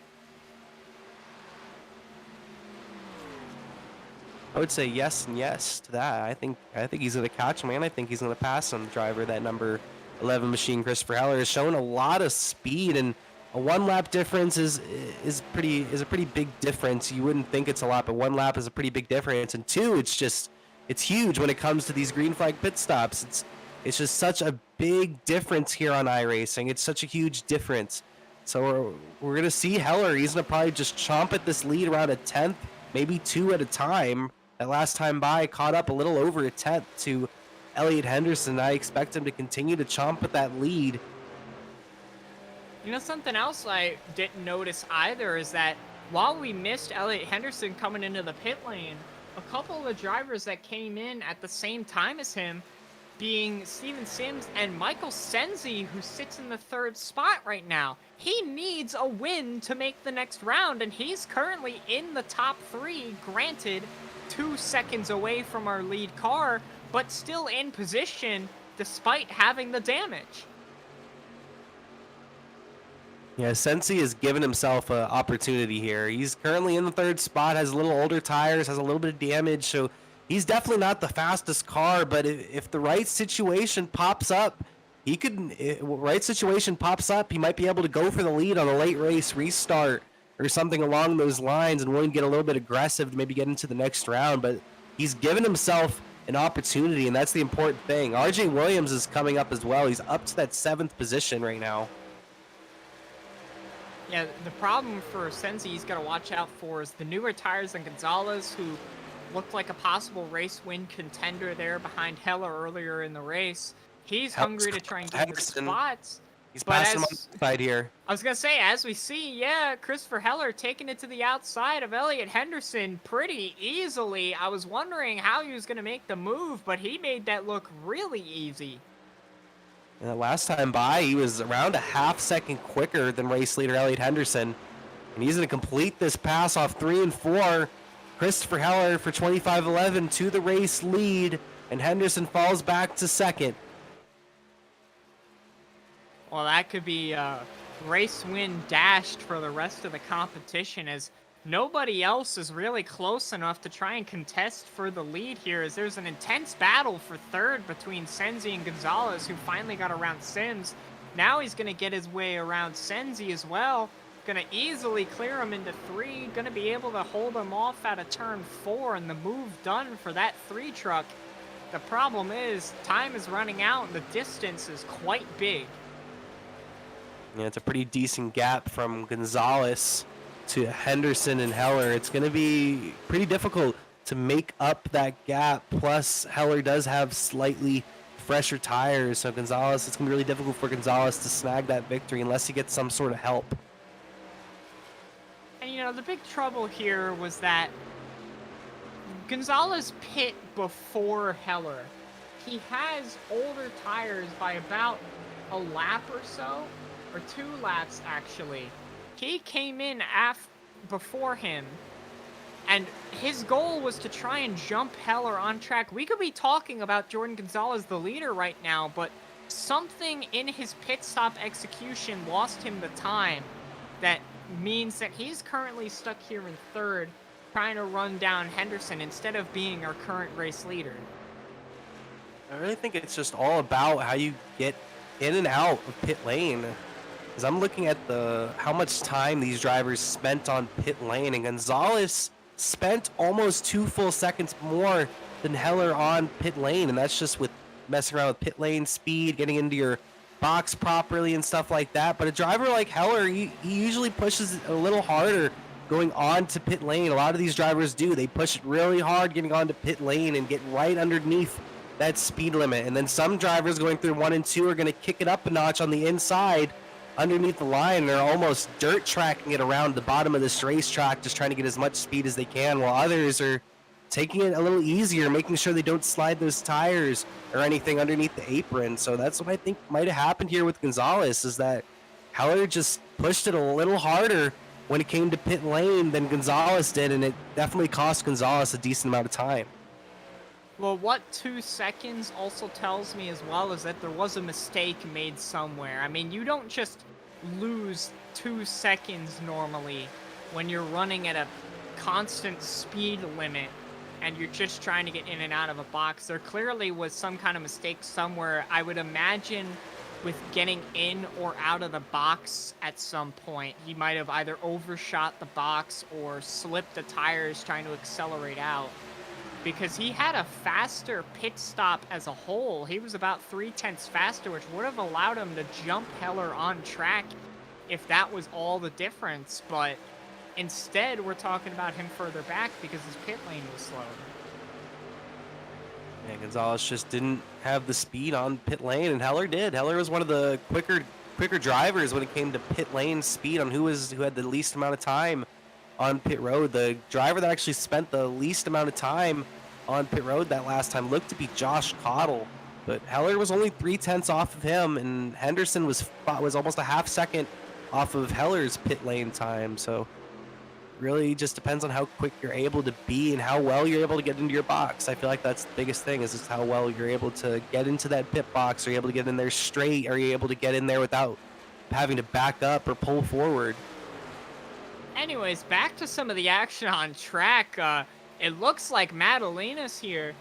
I would say yes and yes to that. I think he's going to catch him, and I think he's going to pass him. Driver, that number 11 machine, Christopher Heller, has shown a lot of speed, and a 1-lap difference is a pretty big difference. You wouldn't think it's a lot, but 1 lap is a pretty big difference, and 2, it's huge when it comes to these green flag pit stops. It's just such a big difference here on iRacing. It's such a huge difference. So we're going to see Heller. He's going to probably just chomp at this lead around a 10th, maybe 2 at a time. That last time by caught up a little over a 10th to Elliot Henderson. I expect him to continue to chomp at that lead. You know, something else I didn't notice either is that while we missed Elliot Henderson coming into the pit lane, a couple of the drivers that came in at the same time as him, being Steven Sims and Michael Senzi, who sits in the 3rd spot right now. He needs a win to make the next round, and he's currently in the top 3, granted 2 seconds away from our lead car, but still in position despite having the damage. Yeah, Sensi has given himself an opportunity here. He's currently in the 3rd spot, has a little older tires, has a little bit of damage, so he's definitely not the fastest car, but if the right situation pops up, he might be able to go for the lead on a late race restart or something along those lines, and willing to get a little bit aggressive to maybe get into the next round. But he's given himself an opportunity, and that's the important thing. RJ Williams is coming up as well. He's up to that 7th position right now. Yeah, the problem for Sensi he's got to watch out for is the newer tires than Gonzalez, who looked like a possible race win contender there behind Heller earlier in the race. He's hungry to try and get the spots. He's passing him on the side here. I was going to say, as we see, yeah, Christopher Heller taking it to the outside of Elliot Henderson pretty easily. I was wondering how he was going to make the move, but he made that look really easy. And last time by, he was around a half second quicker than race leader Elliot Henderson. And he's going to complete this pass off 3 and 4. Christopher Heller for 25-11 to the race lead, and Henderson falls back to 2nd. Well, that could be a race win dashed for the rest of the competition, as nobody else is really close enough to try and contest for the lead here, as there's an intense battle for 3rd between Senzi and Gonzalez, who finally got around Sims. Now he's going to get his way around Senzi as well. Going to easily clear him into 3. Going to be able to hold him off at a turn 4, and the move done for that 3 truck. The problem is time is running out, and the distance is quite big. Yeah, it's a pretty decent gap from Gonzalez to Henderson and Heller. It's going to be pretty difficult to make up that gap. Plus, Heller does have slightly fresher tires, so it's going to be really difficult for Gonzalez to snag that victory unless he gets some sort of help. And, you know, the big trouble here was that Gonzalez pit before Heller. He has older tires by about a lap or so, or 2 laps actually. He came in before him, and his goal was to try and jump Heller on track. We could be talking about Jordan Gonzalez, the leader right now, but something in his pit stop execution lost him the time. That means that he's currently stuck here in 3rd, trying to run down Henderson instead of being our current race leader. I really think it's just all about how you get in and out of pit lane. Because I'm looking at how much time these drivers spent on pit lane, and Gonzalez spent almost 2 full seconds more than Heller on pit lane, and that's just with messing around with pit lane speed, getting into your box properly and stuff like that. But a driver like Heller, he usually pushes a little harder going on to pit lane. A lot of these drivers do. They push it really hard getting onto pit lane and get right underneath that speed limit. And then some drivers going through 1 and 2 are going to kick it up a notch on the inside underneath the line. They're almost dirt tracking it around the bottom of this racetrack, just trying to get as much speed as they can, while others are taking it a little easier, making sure they don't slide those tires or anything underneath the apron. So that's what I think might have happened here with Gonzalez, is that Heller just pushed it a little harder when it came to pit lane than Gonzalez did, and it definitely cost Gonzalez a decent amount of time. Well, what 2 seconds also tells me as well is that there was a mistake made somewhere. I mean, you don't just lose 2 seconds normally when you're running at a constant speed limit and you're just trying to get in and out of a box. There clearly was some kind of mistake somewhere. I would imagine with getting in or out of the box at some point, he might have either overshot the box or slipped the tires trying to accelerate out, because he had a faster pit stop as a whole. He was about 3/10 faster, which would have allowed him to jump Heller on track if that was all the difference. But instead, we're talking about him further back because his pit lane was slow. Yeah, Gonzalez just didn't have the speed on pit lane, and Heller did. Heller was one of the quicker drivers when it came to pit lane speed on who had the least amount of time on pit road. The driver that actually spent the least amount of time on pit road that last time looked to be Josh Cottle, but Heller was only 3/10 off of him, and Henderson was almost a half second off of Heller's pit lane time. So really just depends on how quick you're able to be and how well you're able to get into your box. I feel like that's the biggest thing, is just how well you're able to get into that pit box. Are you able to get in there straight? Are you able to get in there without having to back up or pull forward? Anyways, back to some of the action on track. It looks like Madalenas here,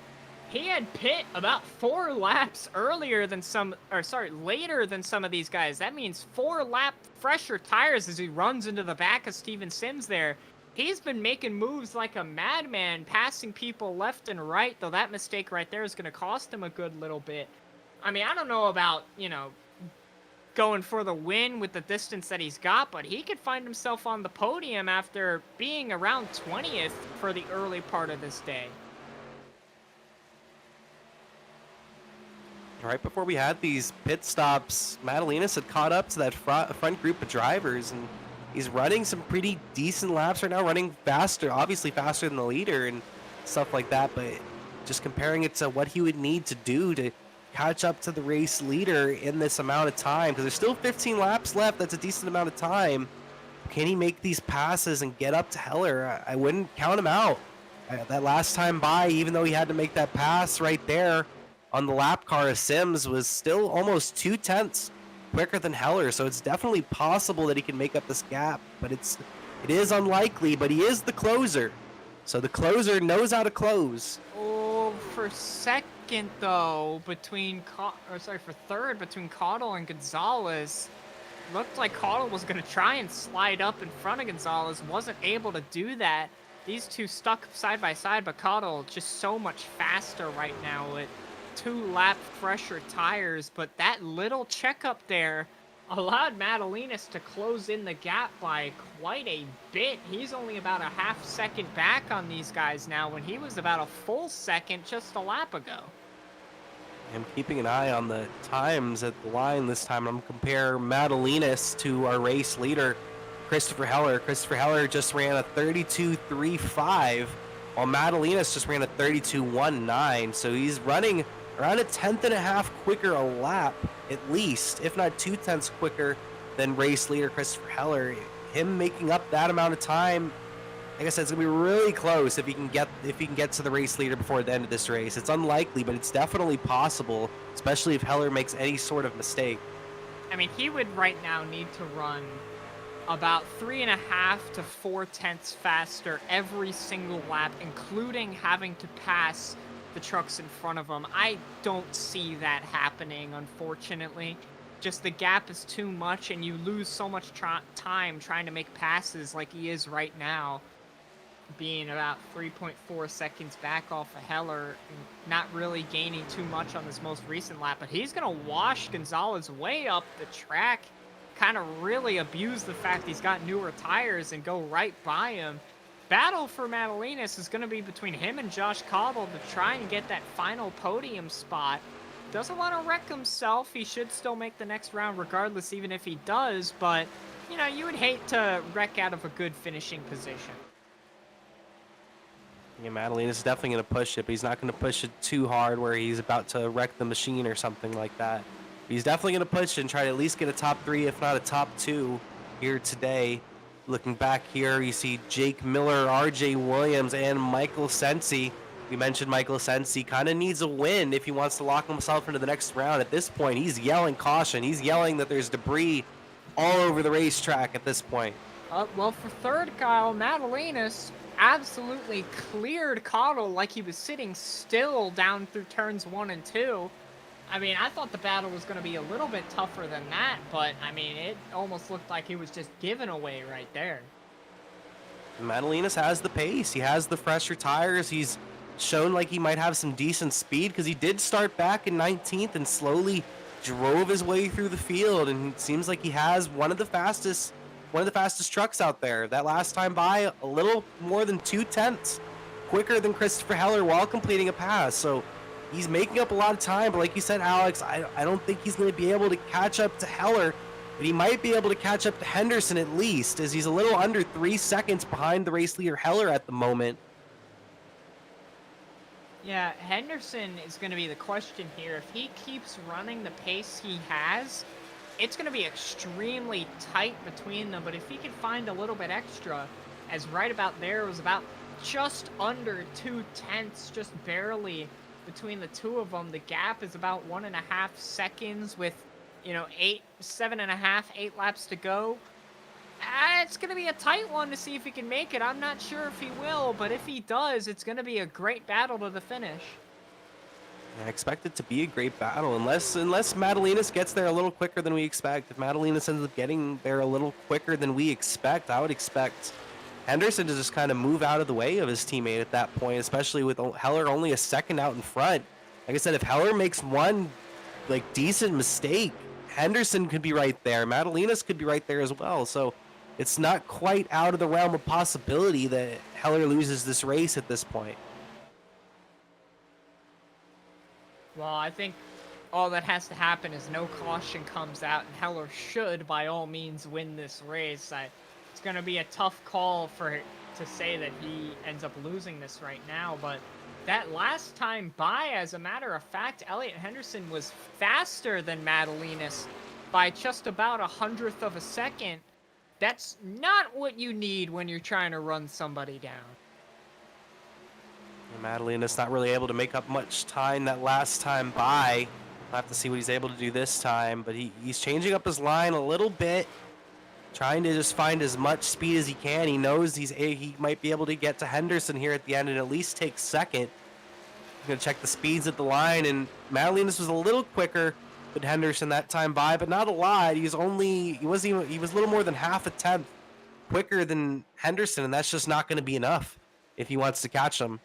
he had pit about 4 laps later than some of these guys. That means 4 lap fresher tires as he runs into the back of Steven Sims there. He's been making moves like a madman, passing people left and right, though that mistake right there is going to cost him a good little bit. I mean, I don't know about, going for the win with the distance that he's got, but he could find himself on the podium after being around 20th for the early part of this day. Right before we had these pit stops, Madalenas had caught up to that front group of drivers, and he's running some pretty decent laps right now, running faster, obviously faster than the leader and stuff like that, but just comparing it to what he would need to do to catch up to the race leader in this amount of time, because there's still 15 laps left. That's a decent amount of time. Can he make these passes and get up to Heller? I wouldn't count him out. That last time by, even though he had to make that pass right there on the lap car of Sims, was still almost 2/10 quicker than Heller, so it's definitely possible that he can make up this gap, but it is unlikely. But he is the closer, so the closer knows how to close. Oh, for second though, for third between Cottle and Gonzalez, looked like Cottle was going to try and slide up in front of Gonzalez, wasn't able to do that. These two stuck side by side, but Cottle just so much faster right now with 2 lap fresher tires. But that little checkup there allowed Madalenas to close in the gap by quite a bit. He's only about a half second back on these guys now, when he was about a full second just a lap ago. I'm keeping an eye on the times at the line this time. I'm going to compare Madalenas to our race leader, Christopher Heller. Christopher Heller just ran a 32.35, while Madalenas just ran a 32.19. So he's running around a 10th and a half quicker a lap, at least, if not 2/10 quicker than race leader Christopher Heller. Him making up that amount of time, like I said, it's gonna be really close if he can get to the race leader before the end of this race. It's unlikely, but it's definitely possible, especially if Heller makes any sort of mistake. I mean, he would right now need to run about 3.5 to 4 tenths faster every single lap, including having to pass the trucks in front of him. I don't see that happening, unfortunately. Just the gap is too much, and you lose so much time trying to make passes like he is right now, being about 3.4 seconds back off of Heller, and not really gaining too much on this most recent lap. But he's going to wash Gonzalez way up the track, kind of really abuse the fact he's got newer tires and go right by him. Battle for Madalenas is going to be between him and Josh Caudill to try and get that final podium spot. Doesn't want to wreck himself. He should still make the next round regardless, even if he does. But, you know, you would hate to wreck out of a good finishing position. Yeah, Madalena is definitely going to push it, but he's not going to push it too hard where he's about to wreck the machine or something like that. He's definitely going to push it and try to at least get a top 3, if not a top 2 here today. Looking back here, you see Jake Miller, RJ Williams, and Michael Sensi. We mentioned Michael Sensi kind of needs a win if he wants to lock himself into the next round. At this point, he's yelling caution. He's yelling that there's debris all over the racetrack at this point. Well, for third, Kyle, Madalenas absolutely cleared Caudill like he was sitting still down through turns 1 and 2. I mean, I thought the battle was going to be a little bit tougher than that, but, I mean, it almost looked like he was just given away right there. Madalenas has the pace. He has the fresher tires. He's shown like he might have some decent speed because he did start back in 19th and slowly drove his way through the field, and it seems like he has one of the fastest trucks out there. That last time by, a little more than 2 tenths quicker than Christopher Heller while completing a pass. So he's making up a lot of time, but like you said, Alex, I don't think he's going to be able to catch up to Heller, but he might be able to catch up to Henderson at least, as he's a little under 3 seconds behind the race leader Heller at the moment. Yeah, Henderson is going to be the question here. If he keeps running the pace he has, it's going to be extremely tight between them, but if he could find a little bit extra, as right about there was about just under 2 tenths, just barely between the two of them. The gap is about 1.5 seconds with, 7.5, 8 laps to go. It's going to be a tight one to see if he can make it. I'm not sure if he will, but if he does, it's going to be a great battle to the finish. I expect it to be a great battle, unless Madalenas gets there a little quicker than we expect. If Madalenas ends up getting there a little quicker than we expect, I would expect Henderson to just kind of move out of the way of his teammate at that point, especially with Heller only a second out in front. Like I said, if Heller makes one decent mistake, Henderson could be right there. Madalenas could be right there as well. So it's not quite out of the realm of possibility that Heller loses this race at this point. Well, I think all that has to happen is no caution comes out, and Heller should, by all means, win this race. It's going to be a tough call to say that he ends up losing this right now, but that last time by, as a matter of fact, Elliot Henderson was faster than Madalenas by just about 1/100th of a second. That's not what you need when you're trying to run somebody down. Madalenas not really able to make up much time that last time by. We'll have to see what he's able to do this time, but he's changing up his line a little bit, trying to just find as much speed as he can. He knows he might be able to get to Henderson here at the end and at least take second. I'm going to check the speeds at the line, and Madalenas was a little quicker than Henderson that time by, but not a lot. He was a little more than 1/2 tenth quicker than Henderson, and that's just not going to be enough if he wants to catch him.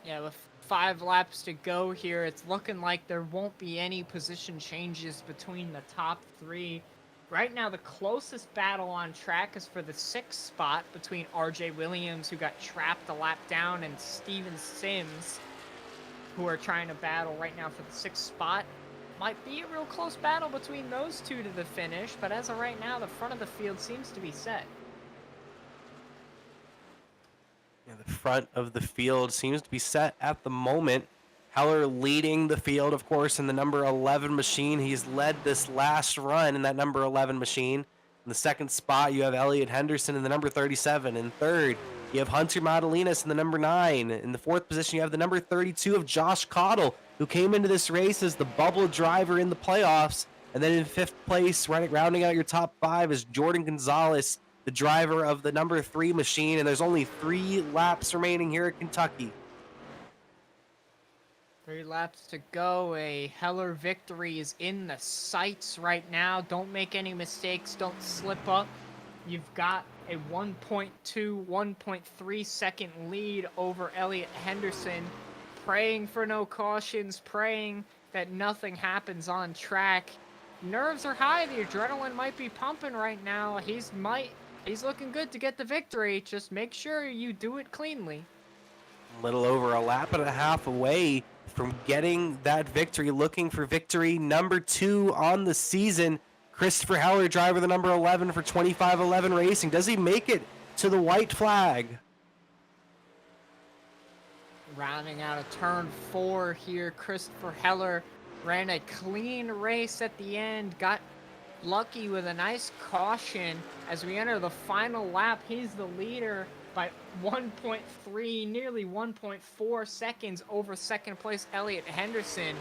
Yeah, with 5 laps to go here, it's looking like there won't be any position changes between the top 3. Right now, the closest battle on track is for the 6th spot between RJ Williams, who got trapped a lap down, and Steven Sims, who are trying to battle right now for the 6th spot. Might be a real close battle between those two to the finish, but as of right now, the front of the field seems to be set. Yeah, the front of the field seems to be set at the moment. Heller leading the field, of course, in the number 11 machine. He's led this last run in that number 11 machine. In the second spot, you have Elliot Henderson in the number 37. In third, you have Hunter Madalinas in the number 9. In the fourth position, you have the number 32 of Josh Cottle, who came into this race as the bubble driver in the playoffs. And then in fifth place, rounding out your top 5, is Jordan Gonzalez, the driver of the number 3 machine. And there's only 3 laps remaining here at Kentucky. 3 laps to go. A Heller victory is in the sights right now. Don't make any mistakes. Don't slip up. You've got a 1.2, 1.3 second lead over Elliot Henderson. Praying for no cautions, praying that nothing happens on track. Nerves are high. The adrenaline might be pumping right now. He's looking good to get the victory. Just make sure you do it cleanly. A little over a lap and a half away from getting that victory, looking for victory number 2 on the season. Christopher Heller, driver the number 11 for 2511 Racing. Does he make it to the white flag? Rounding out of turn 4 here, Christopher Heller ran a clean race at the end, got lucky with a nice caution. As we enter the final lap, he's the leader by 1.3, nearly 1.4 seconds over second place Elliot Henderson.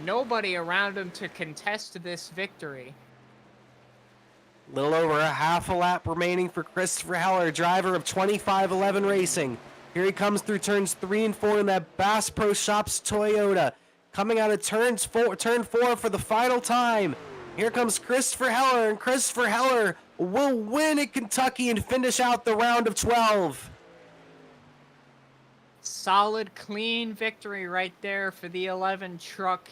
Nobody around him to contest this victory. Little over a half a lap remaining for Christopher Heller, driver of 2511 Racing. Here he comes through turns 3 and 4 in that Bass Pro Shops Toyota. Coming out of turn 4 for the final time. Here comes Christopher Heller, and Christopher Heller will win at Kentucky and finish out the round of 12. Solid, clean victory right there for the 11 truck.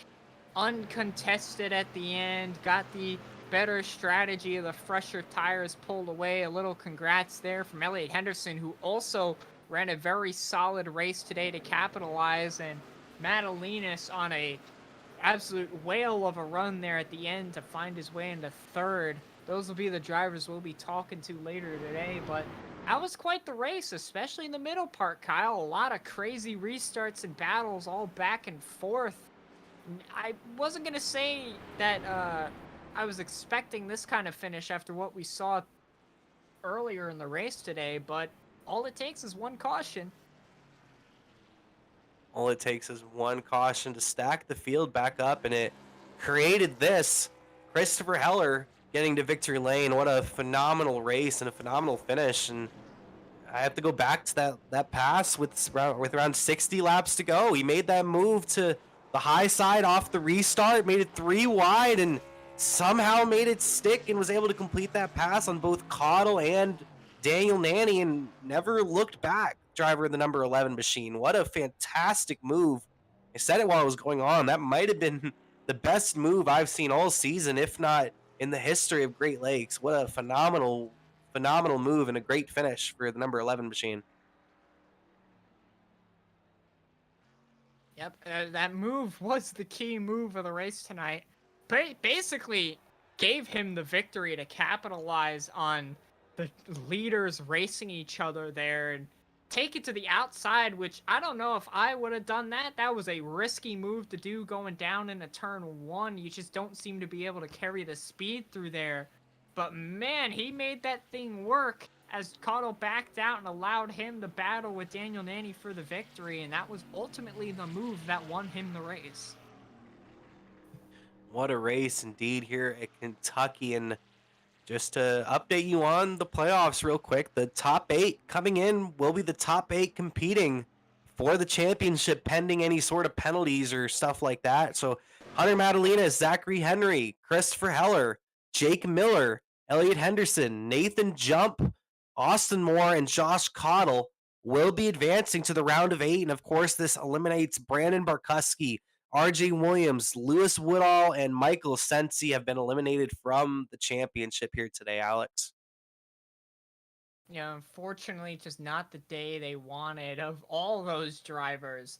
Uncontested at the end. Got the better strategy of the fresher tires pulled away. A little congrats there from Elliot Henderson, who also ran a very solid race today to capitalize. And Madalinas on a absolute whale of a run there at the end to find his way into third. Those will be the drivers we'll be talking to later today, but that was quite the race, especially in the middle part, Kyle. A lot of crazy restarts and battles all back and forth. I wasn't going to say that I was expecting this kind of finish after what we saw earlier in the race today, but all it takes is one caution. All it takes is one caution to stack the field back up, and it created this. Christopher Heller getting to victory lane. What a phenomenal race and a phenomenal finish. And I have to go back to that pass with around 60 laps to go. He made that move to the high side off the restart, made it 3 wide, and somehow made it stick and was able to complete that pass on both Cottle and Daniel Nanny and never looked back. Driver of the number 11 machine. What a fantastic move. I said it while it was going on. That might have been the best move I've seen all season, if not in the history of Great Lakes. What a phenomenal move and a great finish for the number 11 machine. Yep, that move was the key move of the race tonight. Basically gave him the victory to capitalize on the leaders racing each other there and take it to the outside, which I don't know if I would have done that. That was a risky move to do going down into turn 1. You just don't seem to be able to carry the speed through there. But man, he made that thing work as Cottle backed out and allowed him to battle with Daniel Nanny for the victory. And that was ultimately the move that won him the race. What a race indeed here at Kentucky. And just to update you on the playoffs real quick, the top 8 coming in will be the top 8 competing for the championship pending any sort of penalties or stuff like that. So Hunter Madalena, Zachary Henry, Christopher Heller, Jake Miller, Elliot Henderson, Nathan Jump, Austin Moore, and Josh Cottle will be advancing to the round of 8. And of course, this eliminates Brandon Barkuski, RJ Williams, Lewis Woodall, and Michael Sensi have been eliminated from the championship here today, Alex. Yeah, unfortunately, just not the day they wanted of all those drivers.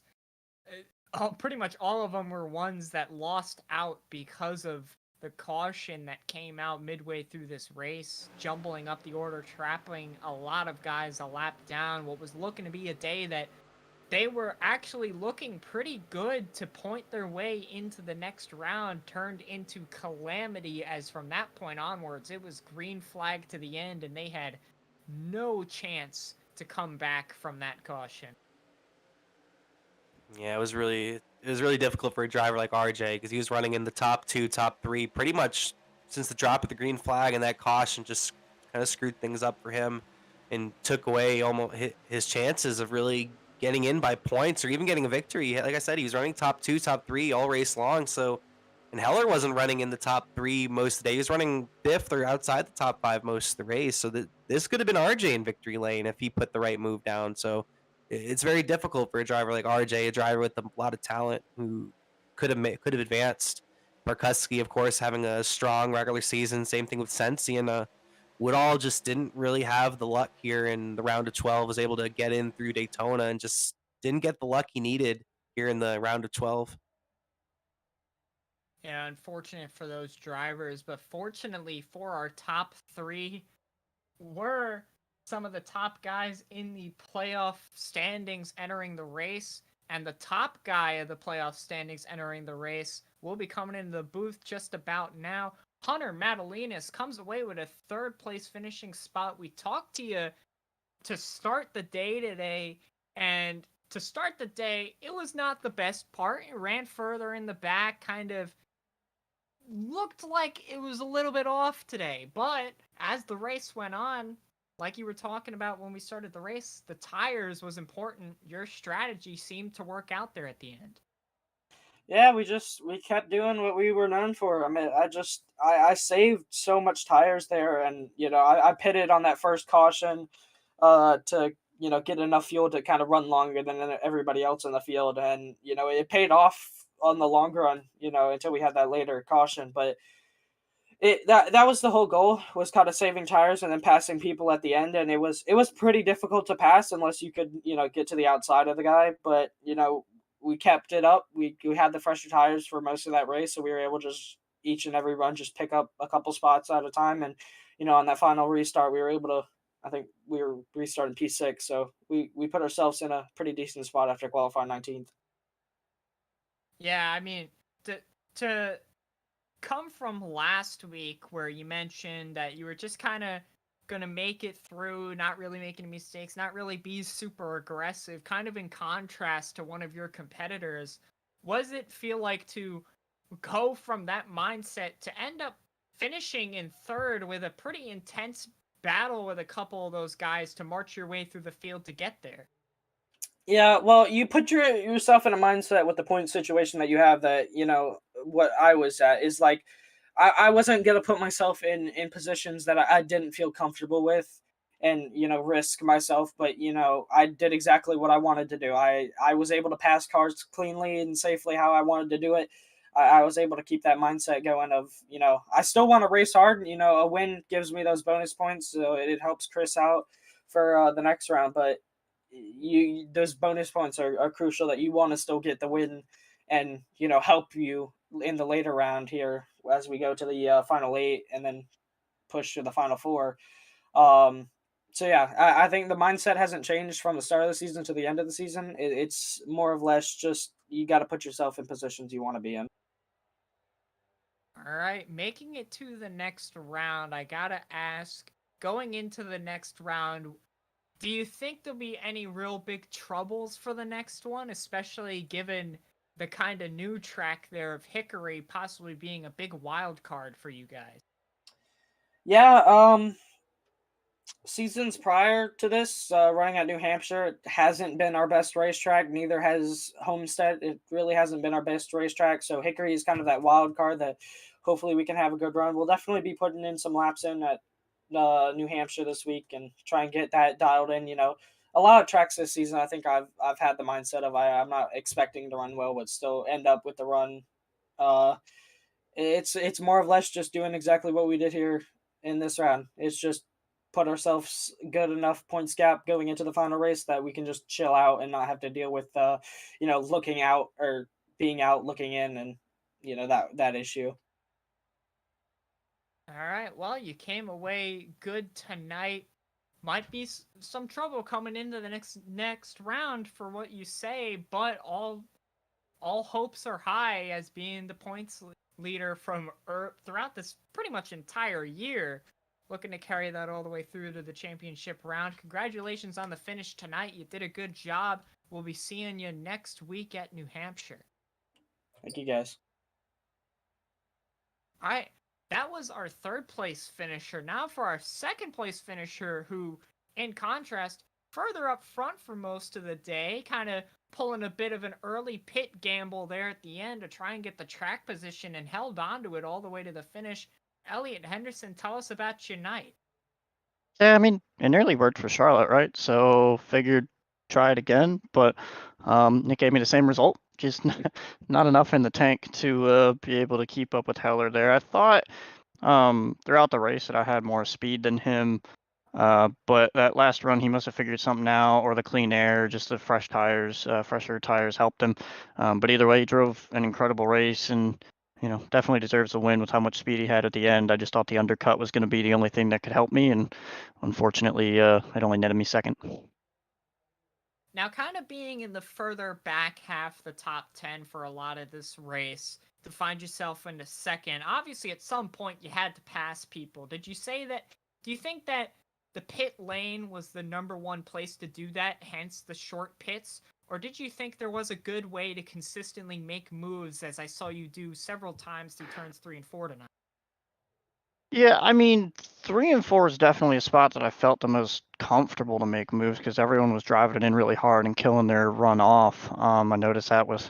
Pretty much all of them were ones that lost out because of the caution that came out midway through this race, jumbling up the order, trapping a lot of guys a lap down. What was looking to be a day that they were actually looking pretty good to point their way into the next round, turned into calamity, as from that point onwards, it was green flag to the end, and they had no chance to come back from that caution. Yeah, it was really difficult for a driver like RJ because he was running in the top two, top three, pretty much since the drop of the green flag, and that caution just kind of screwed things up for him and took away almost his chances of really getting in by points or even getting a victory. Like I said, he was running top two, top three all race long. So, and Heller wasn't running in the top three most of the day. He was running fifth or outside the top five most of the race. So this could have been RJ in victory lane if he put the right move down. So it's very difficult for a driver like RJ, a driver with a lot of talent who could have advanced. Barkowski, of course, having a strong regular season. Same thing with Sensi, and Woodall just didn't really have the luck here in the round of 12. Was able to get in through Daytona and just didn't get the luck he needed here in the round of 12. Yeah, unfortunate for those drivers, but fortunately for our top three, were some of the top guys in the playoff standings entering the race, and the top guy of the playoff standings entering the race will be coming into the booth just about now. Hunter Madalinas comes away with a third place finishing spot. We talked to you to start the day today, and to start the day, it was not the best part. It ran further in the back, kind of looked like it was a little bit off today, but as the race went on, like you were talking about when we started the race, the tires was important. Your strategy seemed to work out there at the end. Yeah, we kept doing what we were known for. I mean, I saved so much tires there, and I pitted on that first caution, to get enough fuel to kind of run longer than everybody else in the field, and it paid off on the long run. Until we had that later caution, but that was the whole goal, was kind of saving tires and then passing people at the end, and it was pretty difficult to pass unless you could get to the outside of the guy, but we kept it up. We had the fresher tires for most of that race, so we were able to just each and every run just pick up a couple spots at a time, and on that final restart we were able to, I think we were restarting P6, so we put ourselves in a pretty decent spot after qualifying 19th. Yeah, I mean, to come from last week where you mentioned that you were just kind of gonna make it through, not really making mistakes, not really be super aggressive, kind of in contrast to one of your competitors. What does it feel like to go from that mindset to end up finishing in third with a pretty intense battle with a couple of those guys to march your way through the field to get there? Yeah, well, you put yourself in a mindset with the point situation that you have, that what I was at is like, I wasn't gonna put myself in positions that I didn't feel comfortable with, and risk myself, but I did exactly what I wanted to do. I was able to pass cars cleanly and safely how I wanted to do it. I was able to keep that mindset going of I still want to race hard. A win gives me those bonus points, so it helps Chris out for the next round, but those bonus points are crucial, that you want to still get the win, and help you in the later round here as we go to the final 8 and then push to the final 4. So yeah, I think the mindset hasn't changed from the start of the season to the end of the season. It's more or less just you got to put yourself in positions you want to be in. All right, making it to the next round, I gotta ask, going into the next round, do you think there'll be any real big troubles for the next one, especially given the kind of new track there of Hickory possibly being a big wild card for you guys? Yeah, seasons prior to this, running at New Hampshire, it hasn't been our best racetrack. Neither has Homestead. It really hasn't been our best racetrack. So Hickory is kind of that wild card that hopefully we can have a good run. We'll definitely be putting in some laps in at New Hampshire this week and try and get that dialed in. A lot of tracks this season, I think I've had the mindset of I'm not expecting to run well, but still end up with the run. Uh, it's more or less just doing exactly what we did here in this round. It's just put ourselves good enough points gap going into the final race that we can just chill out and not have to deal with looking out or being out looking in, and that issue. All right, well, you came away good tonight. might be some trouble coming into the next round for what you say, but all hopes are high as being the points leader from throughout this pretty much entire year, looking to carry that all the way through to the championship round. Congratulations on the finish tonight. You did a good job. We'll be seeing you next week at New Hampshire. Thank you, guys. All right, that was our third place finisher. Now for our second place finisher, who, in contrast, further up front for most of the day, kind of pulling a bit of an early pit gamble there at the end to try and get the track position and held on to it all the way to the finish. Elliot Henderson, tell us about your night. Yeah, I mean, it nearly worked for Charlotte, right? So figured try it again, but it gave me the same result. Just not enough in the tank to be able to keep up with Heller there. I thought throughout the race that I had more speed than him, but that last run he must have figured something out, or the clean air, just the fresher tires helped him. But either way, he drove an incredible race and definitely deserves a win with how much speed he had at the end. I just thought the undercut was going to be the only thing that could help me, and unfortunately, it only netted me second. Now, kind of being in the further back half, the top 10 for a lot of this race, to find yourself into second, obviously at some point you had to pass people. Do you think that the pit lane was the number one place to do that, hence the short pits? Or did you think there was a good way to consistently make moves, as I saw you do several times through turns 3 and 4 tonight? Yeah, I mean, 3 and 4 is definitely a spot that I felt the most comfortable to make moves because everyone was driving it in really hard and killing their run off. I noticed that with,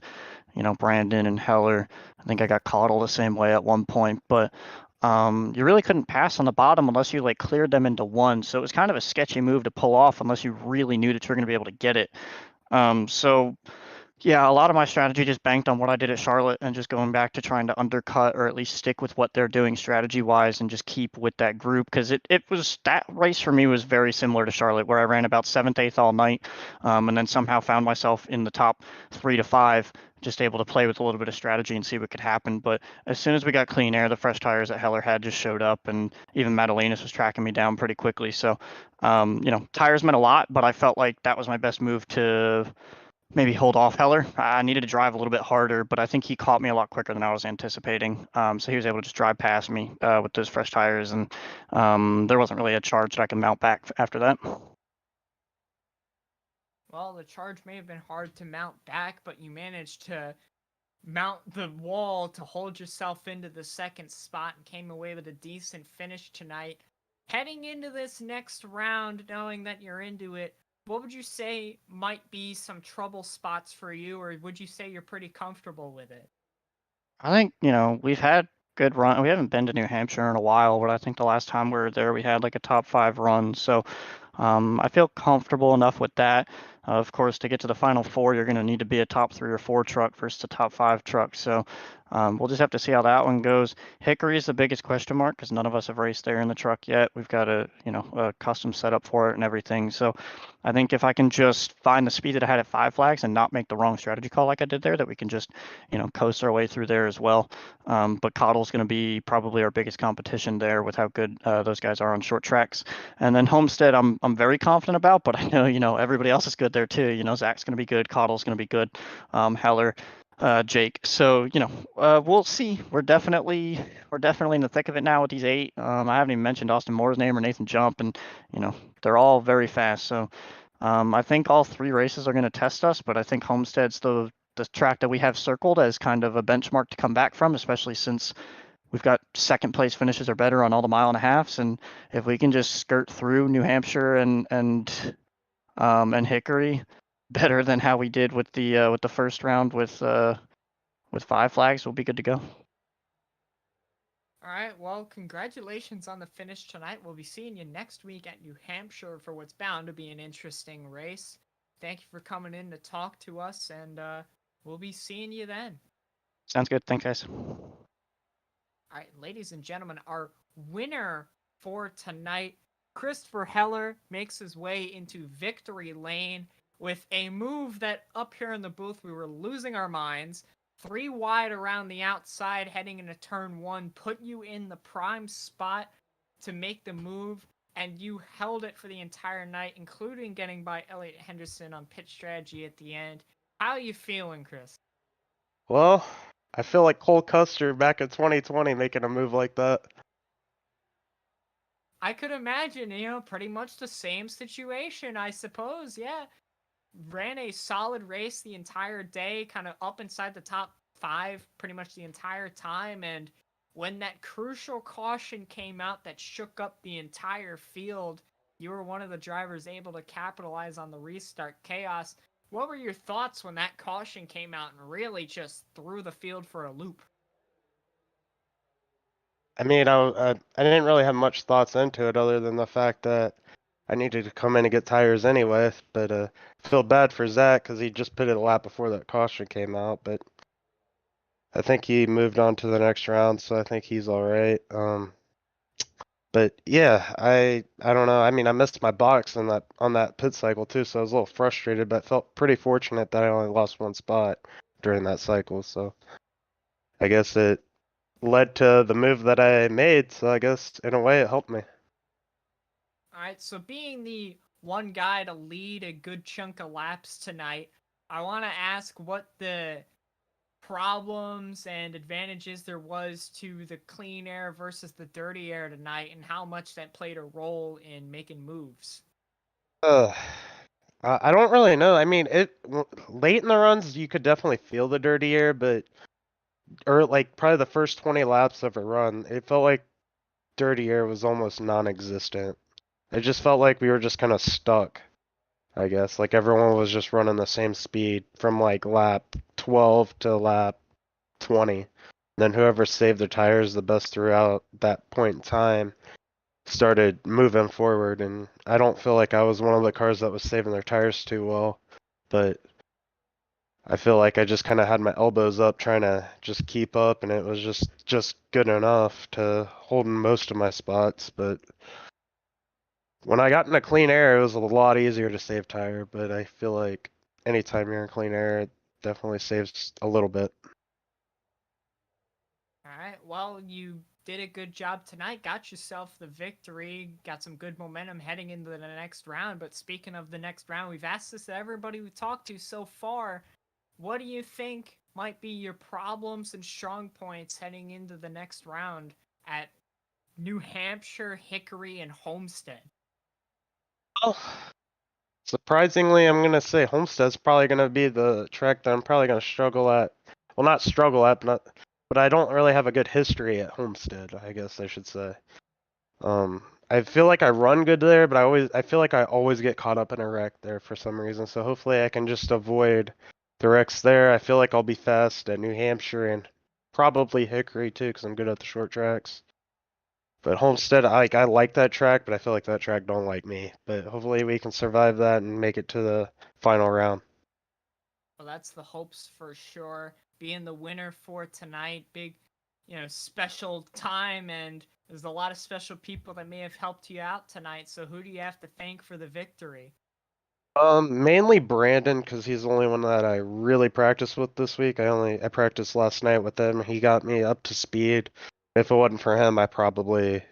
Brandon and Heller. I think I got Caudle the same way at one point, but you really couldn't pass on the bottom unless you cleared them into one. So it was kind of a sketchy move to pull off unless you really knew that you were going to be able to get it. So yeah, a lot of my strategy just banked on what I did at Charlotte and just going back to trying to undercut or at least stick with what they're doing strategy wise and just keep with that group because it was that race for me was very similar to Charlotte where I ran about 7th, 8th all night and then somehow found myself in the top 3 to 5, just able to play with a little bit of strategy and see what could happen. But as soon as we got clean air, the fresh tires that Heller had just showed up and even Madalenas was tracking me down pretty quickly. So, tires meant a lot, but I felt like that was my best move to maybe hold off Heller. I needed to drive a little bit harder, but I think he caught me a lot quicker than I was anticipating. So he was able to just drive past me with those fresh tires, and there wasn't really a charge that I could mount back after that. Well, the charge may have been hard to mount back, but you managed to mount the wall to hold yourself into the second spot and came away with a decent finish tonight. Heading into this next round, knowing that you're into it, what would you say might be some trouble spots for you, or would you say you're pretty comfortable with it? I think, we've had good run. We haven't been to New Hampshire in a while, but I think the last time we were there, we had a top 5 run. So I feel comfortable enough with that. Of course, to get to the final 4, you're going to need to be a top 3 or 4 truck versus a top 5 truck. So we'll just have to see how that one goes. Hickory is the biggest question mark because none of us have raced there in the truck yet. We've got a custom setup for it and everything. So I think if I can just find the speed that I had at 5 Flags and not make the wrong strategy call like I did there, that we can just coast our way through there as well. But Caudle's going to be probably our biggest competition there with how good those guys are on short tracks. And then Homestead, I'm very confident about, but I know everybody else is good there too. Zach's going to be good, Caudle's going to be good, Heller, Jake. So we'll see. We're definitely in the thick of it now with these 8. I haven't even mentioned Austin Moore's name or Nathan Jump, and they're all very fast. So I think all 3 races are going to test us, but I think Homestead's the track that we have circled as kind of a benchmark to come back from, especially since we've got second place finishes or better on all the 1.5 miles, and if we can just skirt through New Hampshire and Hickory better than how we did with the first round with 5 Flags, we'll be good to go. All right, well, congratulations on the finish tonight. We'll be seeing you next week at New Hampshire for what's bound to be an interesting race. Thank you for coming in to talk to us, and we'll be seeing you then. Sounds good. Thanks, guys. All right, ladies and gentlemen, our winner for tonight, Christopher Heller, makes his way into victory lane with a move that up here in the booth we were losing our minds. 3 wide around the outside heading into turn 1, put you in the prime spot to make the move and you held it for the entire night, including getting by Elliot Henderson on pit strategy at the end. How are you feeling, Chris? Well, I feel like Cole Custer back in 2020 making a move like that. I could imagine, pretty much the same situation, I suppose, yeah. Ran a solid race the entire day, kind of up inside the top 5 pretty much the entire time, and when that crucial caution came out that shook up the entire field, you were one of the drivers able to capitalize on the restart chaos. What were your thoughts when that caution came out and really just threw the field for a loop? I mean, I didn't really have much thoughts into it other than the fact that I needed to come in and get tires anyway. But I feel bad for Zach because he just put it a lap before that caution came out. But I think he moved on to the next round, so I think he's all right. But yeah, I don't know. I mean, I missed my box on that pit cycle too, so I was a little frustrated, but felt pretty fortunate that I only lost one spot during that cycle. So I guess it led to the move that I made, so I guess in a way it helped me. All right, so being the one guy to lead a good chunk of laps tonight, I want to ask what the problems and advantages there was to the clean air versus the dirty air tonight, and how much that played a role in making moves. I don't really know. I mean, late in the runs you could definitely feel the dirty air, but like probably the first 20 laps of a run, it felt like dirty air was almost non-existent. It just felt like we were just kind of stuck, I guess. Like everyone was just running the same speed from like lap 12 to lap 20. Then whoever saved their tires the best throughout that point in time started moving forward, and I don't feel like I was one of the cars that was saving their tires too well, but I feel like I just kind of had my elbows up trying to just keep up, and it was just good enough to hold in most of my spots. But when I got into clean air, it was a lot easier to save tire, but I feel like anytime you're in clean air, it definitely saves a little bit. All right, well, you did a good job tonight, got yourself the victory, got some good momentum heading into the next round. But speaking of the next round, we've asked this to everybody we've talked to so far. What do you think might be your problems and strong points heading into the next round at New Hampshire, Hickory, and Homestead? Well, surprisingly, I'm gonna say Homestead's probably gonna be the track that I'm probably gonna struggle at. Well, not struggle at, but I don't really have a good history at Homestead, I guess I should say. I feel like I run good there, but I feel like I always get caught up in a wreck there for some reason. So hopefully I can just avoid the wrecks there. I feel like I'll be fast at New Hampshire and probably Hickory too, because I'm good at the short tracks. But Homestead, I like that track, but I feel like that track don't like me. But hopefully we can survive that and make it to the final round. Well, that's the hopes for sure. Being the winner for tonight, big, special time, and there's a lot of special people that may have helped you out tonight. So who do you have to thank for the victory? Mainly Brandon, because he's the only one that I really practiced with this week. I practiced last night with him. He got me up to speed. If it wasn't for him, I probably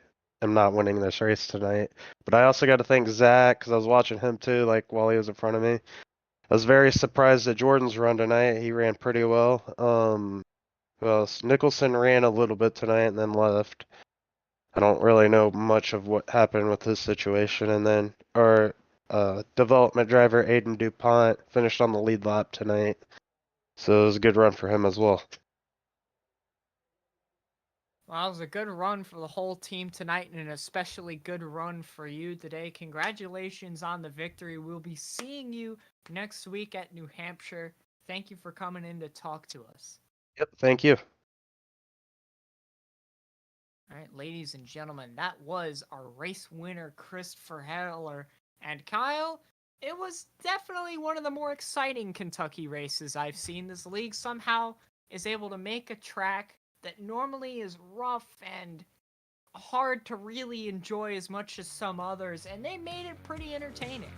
am not winning this race tonight. But I also got to thank Zach, because I was watching him too, like while he was in front of me. I was very surprised at Jordan's run tonight. He ran pretty well. Who else? Nicholson ran a little bit tonight and then left. I don't really know much of what happened with his situation. And then our development driver Aiden DuPont finished on the lead lap tonight. So it was a good run for him as well. Well, it was a good run for the whole team tonight, and an especially good run for you today. Congratulations on the victory. We'll be seeing you next week at New Hampshire. Thank you for coming in to talk to us. Yep, thank you. All right, ladies and gentlemen, that was our race winner, Christopher Heller. And Kyle, it was definitely one of the more exciting Kentucky races I've seen. This league somehow is able to make a track that normally is rough and hard to really enjoy as much as some others, and they made it pretty entertaining.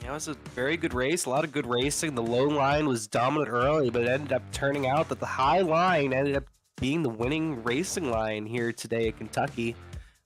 Yeah, it was a very good race, a lot of good racing. The low line was dominant early, but it ended up turning out that the high line ended up being the winning racing line here today at Kentucky.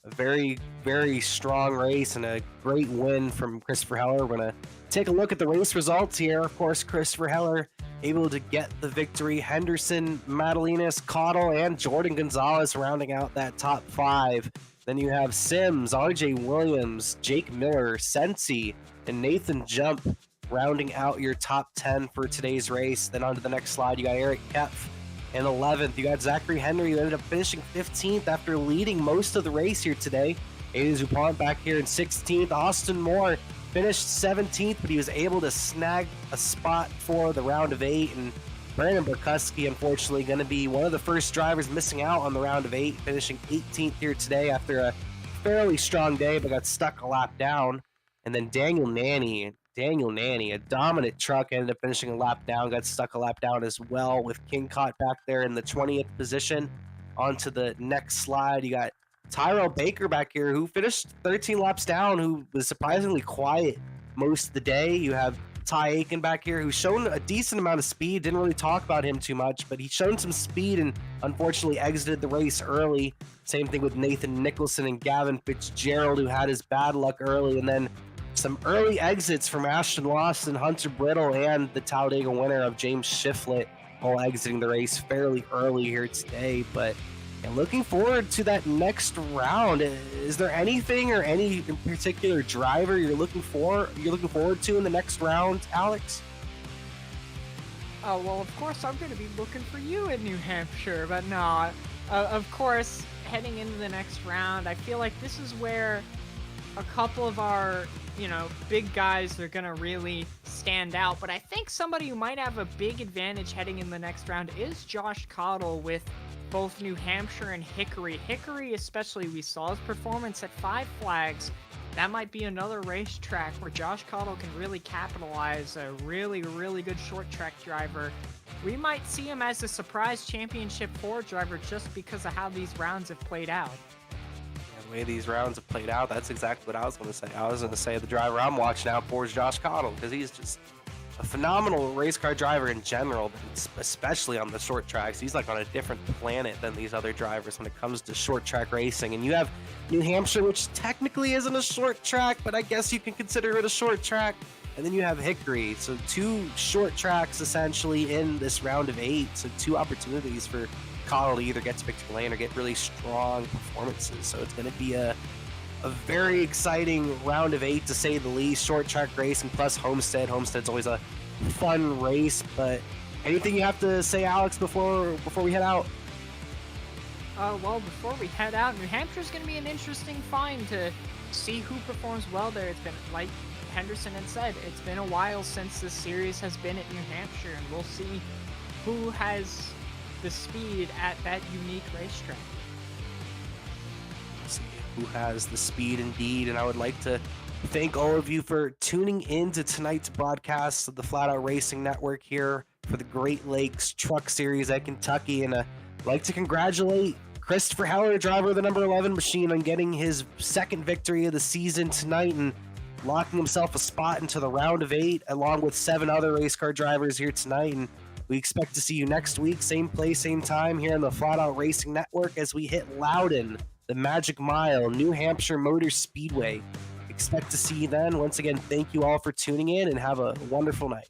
a very, very strong race and a great win from Christopher Heller. We're going to take a look at the race results here. Of course, Christopher Heller able to get the victory. Henderson, Madalinas, Cottle, and Jordan Gonzalez rounding out that top 5. Then you have Sims, RJ Williams, Jake Miller, Sensi, and Nathan Jump rounding out your top 10 for today's race. Then on to the next slide, you got Eric Kepf in 11th. You got Zachary Henry, who ended up finishing 15th after leading most of the race here today. Aiden Dupont back here in 16th. Austin Moore finished 17th, but he was able to snag a spot for the round of 8. And Brandon Burkuski, unfortunately, going to be one of the first drivers missing out on the round of 8, finishing 18th here today after a fairly strong day, but got stuck a lap down. And then Daniel Nanny, a dominant truck, ended up finishing a lap down, got stuck a lap down as well, with King Cott back there in the 20th position. On to the next slide, you got Tyrell Baker back here, who finished 13 laps down, who was surprisingly quiet most of the day. You have Ty Aiken back here, who's shown a decent amount of speed. Didn't really talk about him too much, but he's shown some speed and unfortunately exited the race early. Same thing with Nathan Nicholson and Gavin Fitzgerald, who had his bad luck early. And then some early exits from Ashton Lawson, Hunter Brittle, and the Talladega winner of James Shiflett, all exiting the race fairly early here today. But looking forward to that next round. Is there anything or any particular driver you're looking forward to in the next round, Alex? Oh, well, of course I'm going to be looking for you in New Hampshire, but no. Of course, heading into the next round, I feel like this is where a couple of our, big guys are going to really stand out. But I think somebody who might have a big advantage heading in the next round is Josh Cottle with both New Hampshire and Hickory. Hickory, especially, we saw his performance at Five Flags. That might be another racetrack where Josh Cottle can really capitalize. A really, really good short track driver. We might see him as a surprise championship 4 driver just because of how these rounds have played out. Yeah, the way these rounds have played out, that's exactly what I was going to say. I was going to say the driver I'm watching out for is Josh Cottle, because he's just a phenomenal race car driver in general, but especially on the short tracks. He's like on a different planet than these other drivers when it comes to short track racing. And you have New Hampshire, which technically isn't a short track, but I guess you can consider it a short track. And then you have Hickory. So 2 short tracks essentially in this round of 8. So 2 opportunities for Cottle to either get to victory lane or get really strong performances. So it's going to be a very exciting round of 8, to say the least. Short track racing plus Homestead. Homestead's always a fun race. But anything you have to say, Alex, before we head out? Well, before we head out, New Hampshire's going to be an interesting find to see who performs well there. It's been, like Henderson had said, it's been a while since this series has been at New Hampshire, and we'll see who has the speed at that unique racetrack. Who has the speed indeed. And I would like to thank all of you for tuning in to tonight's broadcast of the Flatout Racing Network here for the Great Lakes Truck Series at Kentucky. And I'd like to congratulate Christopher Heller, driver of the number 11 machine, on getting his 2nd victory of the season tonight and locking himself a spot into the round of 8, along with 7 other race car drivers here tonight. And we expect to see you next week, same place, same time, here on the Flatout Racing Network as we hit Loudon, the Magic Mile, New Hampshire Motor Speedway. Expect to see you then. Once again, thank you all for tuning in and have a wonderful night.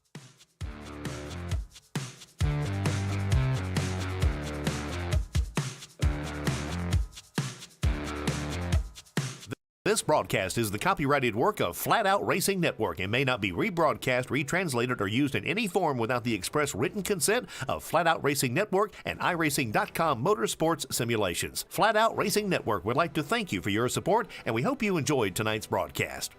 This broadcast is the copyrighted work of Flatout Racing Network and may not be rebroadcast, retranslated, or used in any form without the express written consent of Flatout Racing Network and iRacing.com Motorsports Simulations. Flatout Racing Network would like to thank you for your support, and we hope you enjoyed tonight's broadcast.